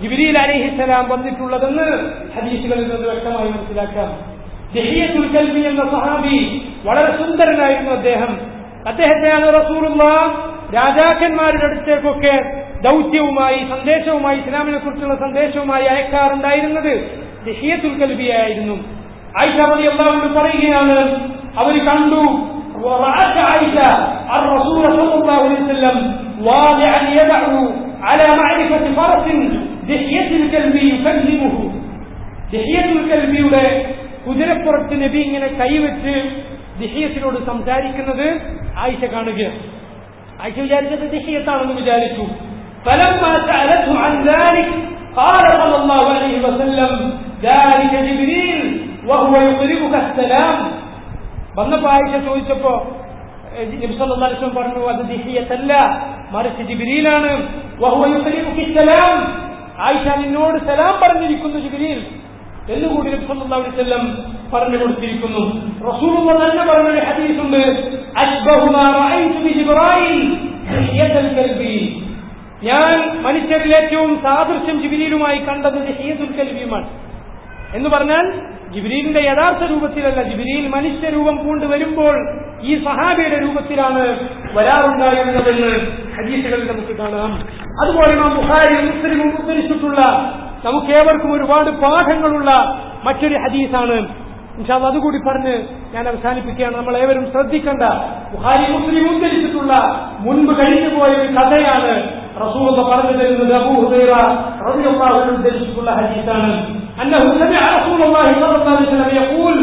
ജിബ്രീൽ അലൈഹിസ്സലാം വന്നിട്ടുള്ളതെന്ന് ഹദീസുകളിൽ നിന്ന് വ്യക്തമായി മനസ്സിലാക്കാം. ദിഹിയത്തുൽ കൽബി എന്ന സഹാബി വളരെ സുന്ദരനായിരുന്നു. അദ്ദേഹത്തെയാണ് റസൂലുള്ളാഹി രാജാക്കന്മാരുടെ അടുത്തേക്കൊക്കെ ദൗത്യവുമായി, സന്ദേശവുമായി, ഇസ്ലാമിനെ കുറിച്ചുള്ള സന്ദേശവുമായി അയക്കാറുണ്ടായിരുന്നത് ദിഹിയത്തുൽ കൽബിയായിരുന്നു. ആയിഷ റളിയല്ലാഹു അൻഹ പറയുകയാണ്, അവർ കണ്ടു ആയിഷ الرسول صلى الله عليه وسلم واضعا يده على معرفة فرس دحية الكلب يكلمه. ദിഹിയത്തുൽ കൽബിയുടെ കുതിരപ്പുറത്ത് നബി ഇങ്ങനെ കൈവച്ച് ദിഹിയത്തിനോട് സംസാരിക്കുന്നത് ആയിഷ കാണുകയാണ്. ആയിഷ വിചാരിച്ചത് ദിഹിയത്താണെന്ന് വിചാരിച്ചു. فلما سألته عن ذلك قال صلى الله عليه وسلم ذلك جبريل وهو يقربك السلام. വന്നപ്പോ ആയിഷ ചോദിച്ചപ്പോ നബി സല്ലല്ലാഹു അലൈഹി വസല്ലം പറഞ്ഞു, അത് ദിഹിയത്തല്ല, മറിച്ച് ജിബ്രീലാണ്. വഹുവ യുഖരിബുകി സലാം, ആയിഷ നിന്നോട് സലാം പറഞ്ഞിരിക്കുന്നു ജിബ്രീൽ എന്നുകൂടി നബി സല്ലല്ലാഹു അലൈഹി വസല്ലം പറഞ്ഞു കൊടുത്തിരിക്കുന്നു. റസൂലുള്ളാഹി തന്നെ പറഞ്ഞൊരു ഹദീസുണ്ട്, അശ്ബഹു മാ റഅയ്തു ബി ജിബ്രീൽ ദിഹിയത്തുൽ കൽബി. ഞാൻ മനുഷ്യരിൽ ഏറ്റവും സാദൃശ്യം ജിബ്രീലുമായി കണ്ടത് ദിഹിയത്തുൽ കൽബിയുമാണ് എന്ന് പറഞ്ഞാൽ ജിബ്രീലിന്റെ യഥാർത്ഥ രൂപത്തിലല്ല. ജിബ്രീൽ മനുഷ്യ രൂപം കൊണ്ട് വരുമ്പോൾ ഈ സഹാബിയുടെ രൂപത്തിലാണ് വരാറുണ്ടായിരുന്നതെന്ന് ഹദീസുകളിൽ നമുക്ക് കാണാം. അതുപോലെ ഇമാം ബുഖാരി മുസ്ലിമും ഉദ്ധരിച്ചിട്ടുള്ള നമുക്കേവർക്കും ഒരുപാട് പാഠങ്ങളുള്ള മറ്റൊരു ഹദീസാണ്. ഇൻഷാ അല്ലാഹ് അതുകൂടി പറഞ്ഞ് ഞാൻ അവസാനിപ്പിക്കുകയാണ്. നമ്മൾ ഏവരും ശ്രദ്ധിക്കേണ്ട, ബുഖാരി മുസ്ലിം ഉദ്ധരിച്ചിട്ടുള്ള മുൻപ് കഴിഞ്ഞു പോയ ഒരു കഥയാണ് റസൂലുള്ളാഹി പറഞ്ഞു തരുന്നത്. അബൂ ഹുറൈറ റളിയല്ലാഹു അൻഹു ഉദ്ധരിച്ചിട്ടുള്ള ഹദീസാണ്. أنه سمع رسول الله صلى الله عليه وسلم يقول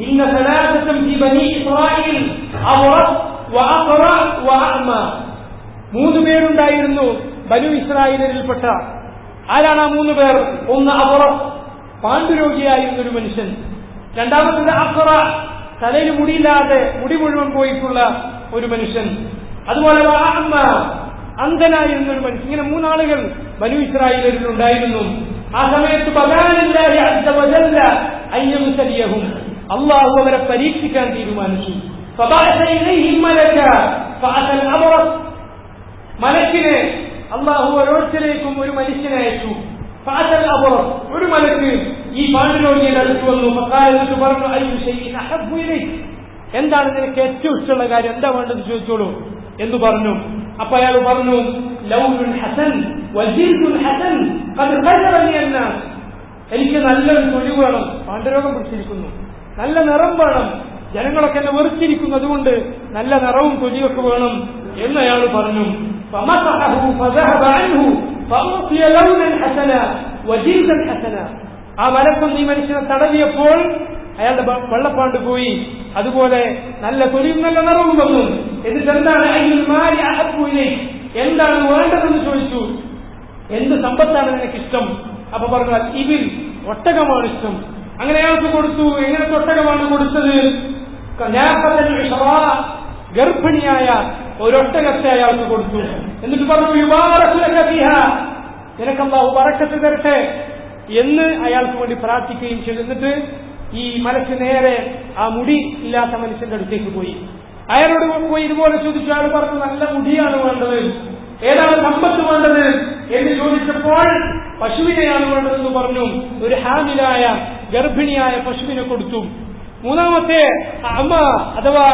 إن ثلاثة في بني إسرائيل أبرص وأقرع وأعمى. 3 പേരുണ്ടായിരുന്നു ബനു ഇസ്രായേലിൽപ്പെട്ട. ആരാണ് ആ 3 പേർ? ഒന്ന് അബറസ്, പാണ്ഡുരോഗിയായിരുന്ന ഒരു മനുഷ്യൻ. രണ്ടാമത്തത് അഖറ, തലയിൽ മുടിയില്ലാതെ മുടി മുഴുവൻ പോയിട്ടുള്ള ഒരു മനുഷ്യൻ. അതുപോലെ അഅ്മ, അന്ധനായിരുന്ന ഒരു മനുഷ്യൻ. ഇങ്ങനെ 3 ആളുകൾ ബനു ഇസ്രായേലിൽ ഉണ്ടായിരുന്നു. ആ സമയത്ത് അള്ളാഹു അവരെ പരീക്ഷിക്കാൻ തീരുമാനിച്ചു. فبعث إليهم ملكا فأتى الأبرص മലക്കിനെ അള്ളാഹു ഓരോരുത്തരേക്കും ഒരു മനുഷ്യനെ അയച്ചു. فأتى الأبرص ഒരു മലക്ക് ഈ പാണ്ഡുരോഗിയുടെ അടുത്ത് വന്നു. فقال എന്നിട്ട് പറഞ്ഞു أي شيء أحب إليك എന്താണ് നിനക്ക് ഏറ്റവും ഇഷ്ടമുള്ള കാര്യം, എന്താ വേണ്ടത് ചോദിച്ചോളൂ എന്ന് പറഞ്ഞു. അപ്പൊ അയാൾ പറഞ്ഞു ലൗനുൻ ഹസൻ വജിൽദുൻ ഹസൻ ഖദ് ഖദറനി അന്നാസ് എനിക്ക് നല്ലൊരു തൊലി വേണം, പാണ്ഡുരോഗം പിടിച്ചിരിക്കുന്നു, നല്ല നിറം വേണം, ജനങ്ങളൊക്കെ എന്നെ വെറുച്ചിരിക്കുന്നു, അതുകൊണ്ട് നല്ല നിറവും തൊലിയൊക്കെ വേണം എന്ന് അയാൾ പറഞ്ഞു. ആ മലക്കൊന്ന് ഈ മനുഷ്യനെ തടവിയപ്പോൾ അയാളുടെ വെള്ളപ്പാണ്ട് പോയി, അതുപോലെ നല്ല തൊലിയും നല്ല നിറവും വന്നു. എന്നിട്ട് എന്താണ് എന്താണ് വേണ്ടതെന്ന് ചോദിച്ചു. എന്ത് സമ്പത്താണ് നിനക്കിഷ്ടം? അപ്പൊ പറഞ്ഞു ഇതിൽ ഒട്ടകമാണ് ഇഷ്ടം. അങ്ങനെ അയാൾക്ക് കൊടുത്തു. എങ്ങനത്തെ ഒട്ടകമാണ് കൊടുത്തത്? ഗർഭിണിയായ ഒരൊട്ടകത്തെ അയാൾക്ക് കൊടുത്തു. എന്നിട്ട് പറഞ്ഞു നിനക്ക് അല്ലാഹു ബറക്കത്ത് തരട്ടെ എന്ന് അയാൾക്ക് വേണ്ടി പ്രാർത്ഥിക്കുകയും ചെയ്തു. എന്നിട്ട് ഈ മലക്ക് നേരെ ആ മുടി ഇല്ലാത്ത മനുഷ്യന്റെ അടുത്തേക്ക് പോയി. അയാളോട് പോയി ഇതുപോലെ ചോദിച്ചു. അയാൾ പറഞ്ഞു നല്ല മുടിയാണ് വേണ്ടത്, ഏതാണ് സമ്പത്ത് വേണ്ടത് എന്ന് ചോദിച്ചപ്പോൾ പശുവിനെയാണ് വേണ്ടതെന്ന് പറഞ്ഞു. ഒരു ഹാമിലായ ഗർഭിണിയായ പശുവിനെ കൊടുത്തു. മൂന്നാമത്തെ അമ്മ അഥവാ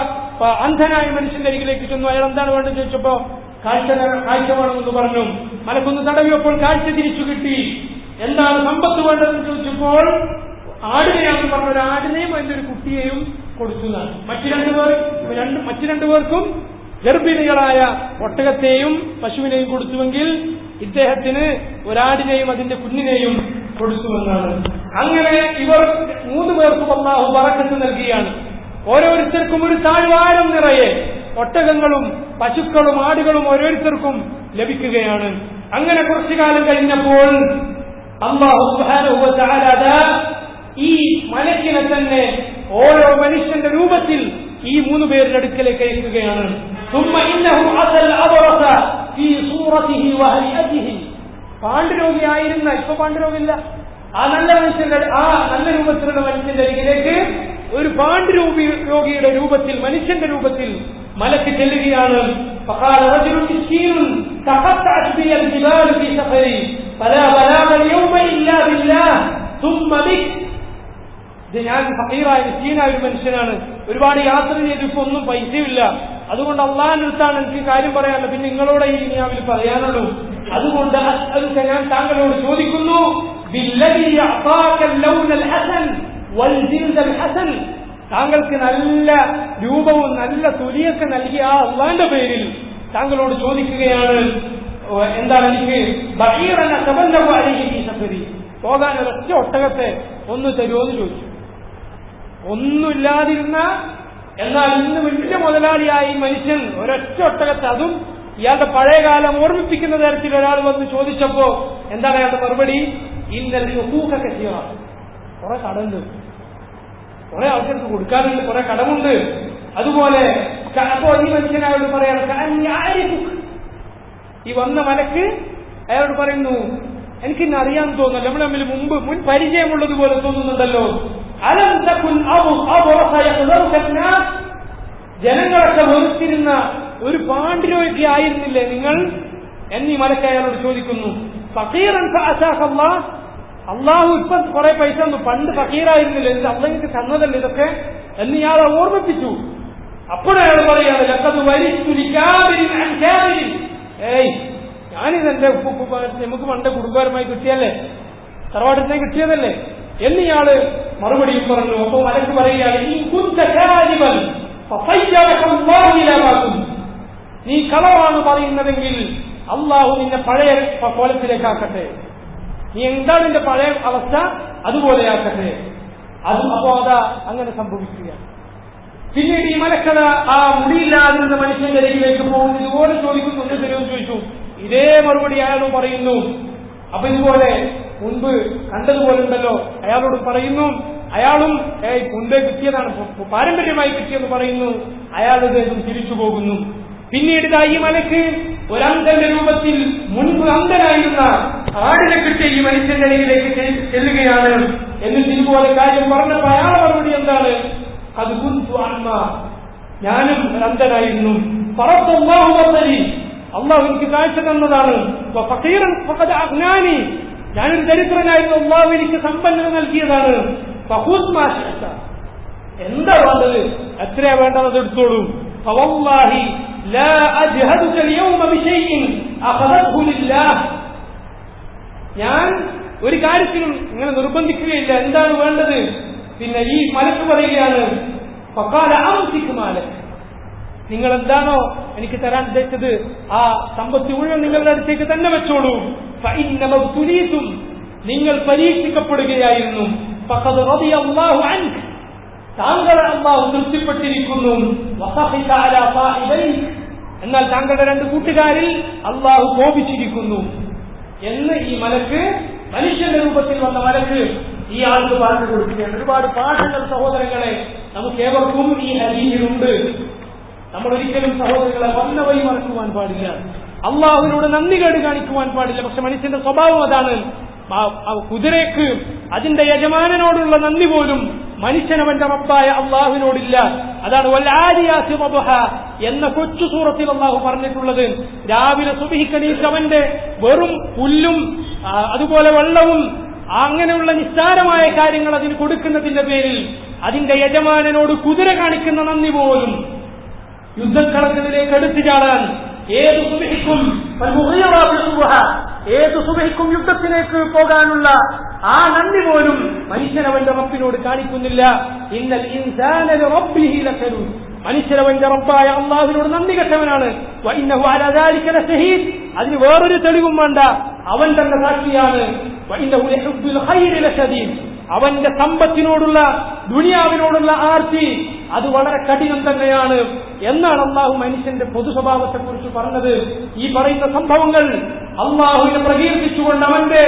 അന്ധനായ മനുഷ്യന്റെ അരികിലേക്ക് ചെന്നു. അയാൾ എന്താണ് വേണ്ടത് ചോദിച്ചപ്പോ കാഴ്ച വേണമെന്ന് പറഞ്ഞു. മലക്കൊന്ന് തടവിയപ്പോൾ കാഴ്ച തിരിച്ചു കിട്ടി. എന്താണ് സമ്പത്ത് വേണ്ടതെന്ന് ചോദിച്ചപ്പോൾ ആടിനെയാണ് പറഞ്ഞു. ഒരു ആടിനെയും അതിന്റെ ഒരു കുട്ടിയെയും കൊടുക്കുന്നതാണ്. മറ്റു രണ്ടുപേർക്കും ഗർഭിണികളായ ഒട്ടകത്തെയും പശുവിനെയും കൊടുത്തുവെങ്കിൽ ഇദ്ദേഹത്തിന് ഒരാടിനെയും അതിന്റെ കുഞ്ഞിനെയും കൊടുത്തുവെന്നാണ്. അങ്ങനെ ഇവർ 3 പേർക്കും അല്ലാഹു ബറക്കത്ത് നൽകിയാണ്. ഓരോരുത്തർക്കും ഒരു താഴ്വാരം നിറയെ ഒട്ടകങ്ങളും പശുക്കളും ആടുകളും ഓരോരുത്തർക്കും ലഭിക്കുകയാണ്. അങ്ങനെ കുറച്ചു കാലം കഴിഞ്ഞപ്പോൾ അല്ലാഹു സുബ്ഹാനഹു വ തആല ഈ മലക്കിനെ തന്നെ ഓരോ മനുഷ്യന്റെ രൂപത്തിൽ ഈ 3 പേരുടെ അടുക്കലേക്ക് അയക്കുകയാണ്. ثم إنه أتى الأبرص في صورته وهيئته പാണ്ഡുരോഗിയായിരുന്ന, ഇപ്പൊ പാണ്ഡുരോഗമില്ല, ആ നല്ല മനുഷ്യന്റെ നല്ല രൂപത്തിലുള്ള മനുഷ്യന്റെ അരികിലേക്ക് ഒരു പാണ്ഡുരോഗിയുടെ രൂപത്തിൽ മനുഷ്യന്റെ രൂപത്തിൽ മലക്ക് ചെല്ലുകയാണ്. فقال رجل مسكين تقطعت بي الجبال في سفري فلا بلاغ اليوم إلا بالله ثم بك ഞാൻ ഫഖീറായ മിസ്കീനായ ഒരു മനുഷ്യനാണ്, ഒരുപാട് യാത്ര ചെയ്തിപ്പോ ഒന്നും പൈസയില്ല, അതുകൊണ്ട് അള്ളാഹിന്റെ അടുത്താണ് എനിക്ക് കാര്യം പറയാനുള്ളത്, പിന്നെ നിങ്ങളോട് ഈ ദുനിയാവിൽ പറയാനുള്ളൂ. അതുകൊണ്ട് അതൊക്കെ ഞാൻ താങ്കളോട് ചോദിക്കുന്നു, താങ്കൾക്ക് നല്ല രൂപവും നല്ല തൊലിയൊക്കെ നൽകിയ ആ അള്ളാഹിന്റെ പേരിൽ താങ്കളോട് ചോദിക്കുകയാണ്. എന്താണ് എനിക്ക് പോകാൻ ഒരൊറ്റ ഒട്ടകത്തെ ഒന്ന് തരുമോന്ന് ചോദിച്ചു. ഒന്നുമില്ലാതിരുന്ന എന്നാൽ ഇന്ന് വലിയ മുതലാളിയായി മനുഷ്യൻ ഒരൊറ്റ ഒട്ടകത്തെ, അതും ഇയാളുടെ പഴയകാലം ഓർമ്മിപ്പിക്കുന്ന തരത്തിൽ ഒരാൾ വന്ന് ചോദിച്ചപ്പോ എന്താണ് അയാളുടെ മറുപടി? ഇന്നൽ ഹുഖൂഖക കസീറ, കുറെ കടമുണ്ട്, കുറെ ആൾക്കാർക്ക് കൊടുക്കാനുണ്ട്, കുറെ കടമുണ്ട്. അതുപോലെ അപ്പോ ഈ മനുഷ്യനോട് പറയാണ്, ഈ വന്ന മലക്ക് അയാളോട് പറയുന്നു, എനിക്കിന്ന് അറിയാൻ തോന്നുന്നു, നമ്മൾ തമ്മിൽ മുൻ പരിചയമുള്ളതുപോലെ തോന്നുന്നുണ്ടല്ലോ. അലം തകുൻ ജനങ്ങളൊക്കെ വെറുത്തിരുന്ന ഒരു പാണ്ഡുരോഗി ആയിരുന്നില്ലേ നിങ്ങൾ എന്നീ മലക്ക് അയാളോട് ചോദിക്കുന്നു. ഫഖീറൻ ഫഅതാക അല്ലാഹ്, അള്ളാഹു ഇപ്പൊ കുറെ പൈസ തന്നു, പണ്ട് ഫഖീറായിരുന്നില്ല, ഇത് അള്ളാഹ് തന്നതല്ലേ ഇതൊക്കെ എന്ന് ഇയാളെ ഓർമ്മിപ്പിച്ചു. അപ്പോഴയാൾ പറയാണ്, ലഖദ് വരിസ്തു ലികാബിരിൻ അൻ കാബിരിൻ, ഏയ് ഞാനിതെന്റെ നമുക്ക് പണ്ട് കുടുംബപരമായി കിട്ടിയല്ലേ, തറവാട്ടിനെ കിട്ടിയതല്ലേ എന്ന് ഇയാള് മറുപടിയും പറഞ്ഞു. അപ്പൊ മലക്ക് പറയുകയാണ്, നീ കളവാണ് പറയുന്നതെങ്കിൽ അള്ളാഹു നിന്നെ പഴയ കോലത്തിലേക്കാക്കട്ടെ, നീ എന്താണ് നിന്റെ പഴയ അവസ്ഥ അതുപോലെയാക്കട്ടെ. അപ്പോ അതാ അങ്ങനെ സംഭവിക്കുകയാണ്. പിന്നീട് ഈ മലക്കഥ ആ മുടിയില്ലാതിരുന്ന മനുഷ്യന്റെ അരികിലേക്ക് പോകുന്നു. ഇതുപോലെ ചോദിക്കുന്നു, ഒന്ന് തരുമെന്ന് ചോദിച്ചു. ഇതേ മറുപടി അയാളും പറയുന്നു. അപ്പൊ ഇതുപോലെ മുൻപ് കണ്ടതുപോലെ ഉണ്ടല്ലോ, അയാളോട് പറയുന്നു. അയാളും മുൻപേ കിട്ടിയതാണ്, പാരമ്പര്യമായി കിട്ടിയെന്ന് പറയുന്നു. അയാളുടെ തിരിച്ചു പോകുന്നു. പിന്നീട് ഈ മലക്ക് ഒരന്ധന്റെ രൂപത്തിൽ മുൻപ് അന്ധനായിരുന്ന ആടിനെ കിട്ടിയ ഈ മനുഷ്യന്റെ അരികിലേക്ക് ചെല്ലുകയാണ്. എന്നിട്ട് ഇതുപോലെ കാര്യം പറഞ്ഞപ്പോൾ അയാളെ മറുപടി എന്താണ്? അത് കുന്തു അമ്മ, ഞാനും അന്ധനായിരുന്നു. അള്ളാഹു എനിക്ക് കാഴ്ച തന്നതാണ്. ഞാനൊരു ദരിദ്രനായിരുന്നു, അള്ളാഹു എനിക്ക് സമ്പന്നത നൽകിയതാണ്. എന്താ വേണ്ടത്? എത്രയാ വേണ്ടത് അത് എടുത്തോളൂ. ഞാൻ ഒരു കാര്യത്തിനും ഇങ്ങനെ നിർബന്ധിക്കുകയില്ല. എന്താണ് വേണ്ടത്? പിന്നെ ഈ മലക്ക് പറയുകയാണ്, നിങ്ങൾ എന്താണോ എനിക്ക് തരാൻ ഉദ്ദേശിച്ചത് ആ സമ്പത്ത് മുഴുവൻ നിങ്ങളുടെ അടുത്തേക്ക് തന്നെ വെച്ചോളൂ. നിങ്ങൾ പരീക്ഷിക്കപ്പെടുകയായിരുന്നു. താങ്കളെ അല്ലാഹു തൃപ്തിപ്പെട്ടിരിക്കുന്നു. എന്നാൽ താങ്കളുടെ രണ്ട് കൂട്ടുകാരിൽ അല്ലാഹു കോപിച്ചിരിക്കുന്നു എന്ന് ഈ മലക്ക്, മനുഷ്യന്റെ രൂപത്തിൽ വന്ന മലക്ക് ഈ ആൾക്ക് പറഞ്ഞു കൊടുക്കുകയാണ്. ഒരുപാട് പാഠങ്ങൾ സഹോദരങ്ങളെ നമുക്ക് ഏവർക്കും ഈ ഹദീസിലുണ്ട്. നമ്മൾ ഒരിക്കലും സഹോദരങ്ങളെ വന്ന വഴി മറക്കുവാൻ പാടില്ല, അള്ളാഹുവിനോട് നന്ദി കേട് കാണിക്കുവാൻ പാടില്ല. പക്ഷെ മനുഷ്യന്റെ സ്വഭാവം അതാണ്. കുതിരയ്ക്ക് അതിന്റെ യജമാനനോടുള്ള നന്ദി പോലും മനുഷ്യനവന്റെ റബ്ബായ അള്ളാഹുവിനോടില്ല. അതാണ് വൽആദിയാതി ളബ്ഹ എന്ന കൊച്ചു സൂറത്തിൽ അള്ളാഹു പറഞ്ഞിട്ടുള്ളത്. രാവിലെ സുബ്ഹിക്ക് അവന്റെ വെറും പുല്ലും അതുപോലെ വെള്ളവും അങ്ങനെയുള്ള നിസ്സാരമായ കാര്യങ്ങൾ അതിന് കൊടുക്കുന്നതിന്റെ പേരിൽ അതിന്റെ യജമാനനോട് കുതിര കാണിക്കുന്ന നന്ദി പോലും യുദ്ധക്കളത്തിലേക്ക് എടുത്തു ചാടാൻ ഏത് സുബഹിക്കും യുദ്ധത്തിലേക്ക് പോകാനുള്ള ആ നന്ദി പോലും മനുഷ്യനവന്റെ റബ്ബിനോട് കാണിക്കുന്നില്ല. ഇന്നൽ ഇൻസാന ലിറബ്ബിഹി ലകനൂൻ, മനുഷ്യനവന്റെ റബ്ബായ അല്ലാഹുവിനോട് നന്ദി കെട്ടവനാണ്. വഇന്നഹു അലാ ദാലിക ലശഹീദ്, അതിന് വേറൊരു തെളിവും വേണ്ട, അവൻ തന്നെ സാക്ഷിയാണ്. വഇന്നഹു ലിഹുബ്ബിൽ ഖൈരി ലശദീദ്, അവന്റെ സമ്പത്തിനോടുള്ള ദുനിയാവിനോടുള്ള ആർത്തി അത് വളരെ കഠിനം തന്നെയാണ് എന്നാണ് അള്ളാഹു മനുഷ്യന്റെ പൊതു സ്വഭാവത്തെക്കുറിച്ച് പറഞ്ഞത്. ഈ പറയുന്ന സംഭവങ്ങൾ അള്ളാഹുവിനെ പ്രകീർത്തിച്ചുകൊണ്ട് അവന്റെ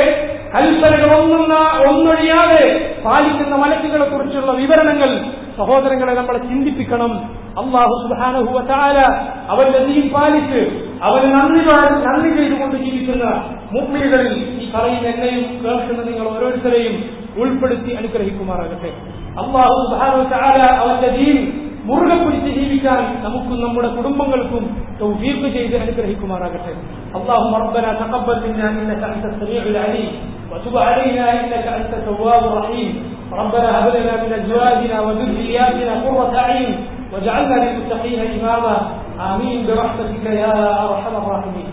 കൽപ്പനകൾ ഒന്നൊഴിയാതെ പാലിക്കുന്ന മലക്കുകളെ കുറിച്ചുള്ള വിവരണങ്ങൾ സഹോദരങ്ങളെ നമ്മളെ ചിന്തിപ്പിക്കണം. അള്ളാഹു സുബ്ഹാനഹു വ തആല അവന്റെ ദീൻ പാലിച്ച് അവന് നന്ദി ചെയ്തുകൊണ്ട് ജീവിക്കുന്ന മുഅ്മിനുകളിൽ ഈ പറയുന്ന എന്നെയും കേൾക്കുന്ന നിങ്ങൾ ഓരോരുത്തരെയും ഉൾപ്പെടുത്തി അനുഗ്രഹിക്കുമാറാകട്ടെ. അള്ളാഹു സുബ്ഹാനഹു വ തആല അവന്റെ ദീൻ മുറുകെ പിടിച്ച് ജീവിക്കാൻ നമുക്കും നമ്മുടെ കുടുംബങ്ങൾക്കും തൗഫീഖ് ചെയ്ത് അനുഗ്രഹിക്കുമാറാകട്ടെ. اللهم ربنا تقبل منا انك انت السميع العليم وتب علينا انك انت التواب الرحيم. ربنا هب لنا من ازواجنا وذرياتنا قرة اعين واجعلنا للمتقين اماما. آمين برحمتك يا ارحم الراحمين.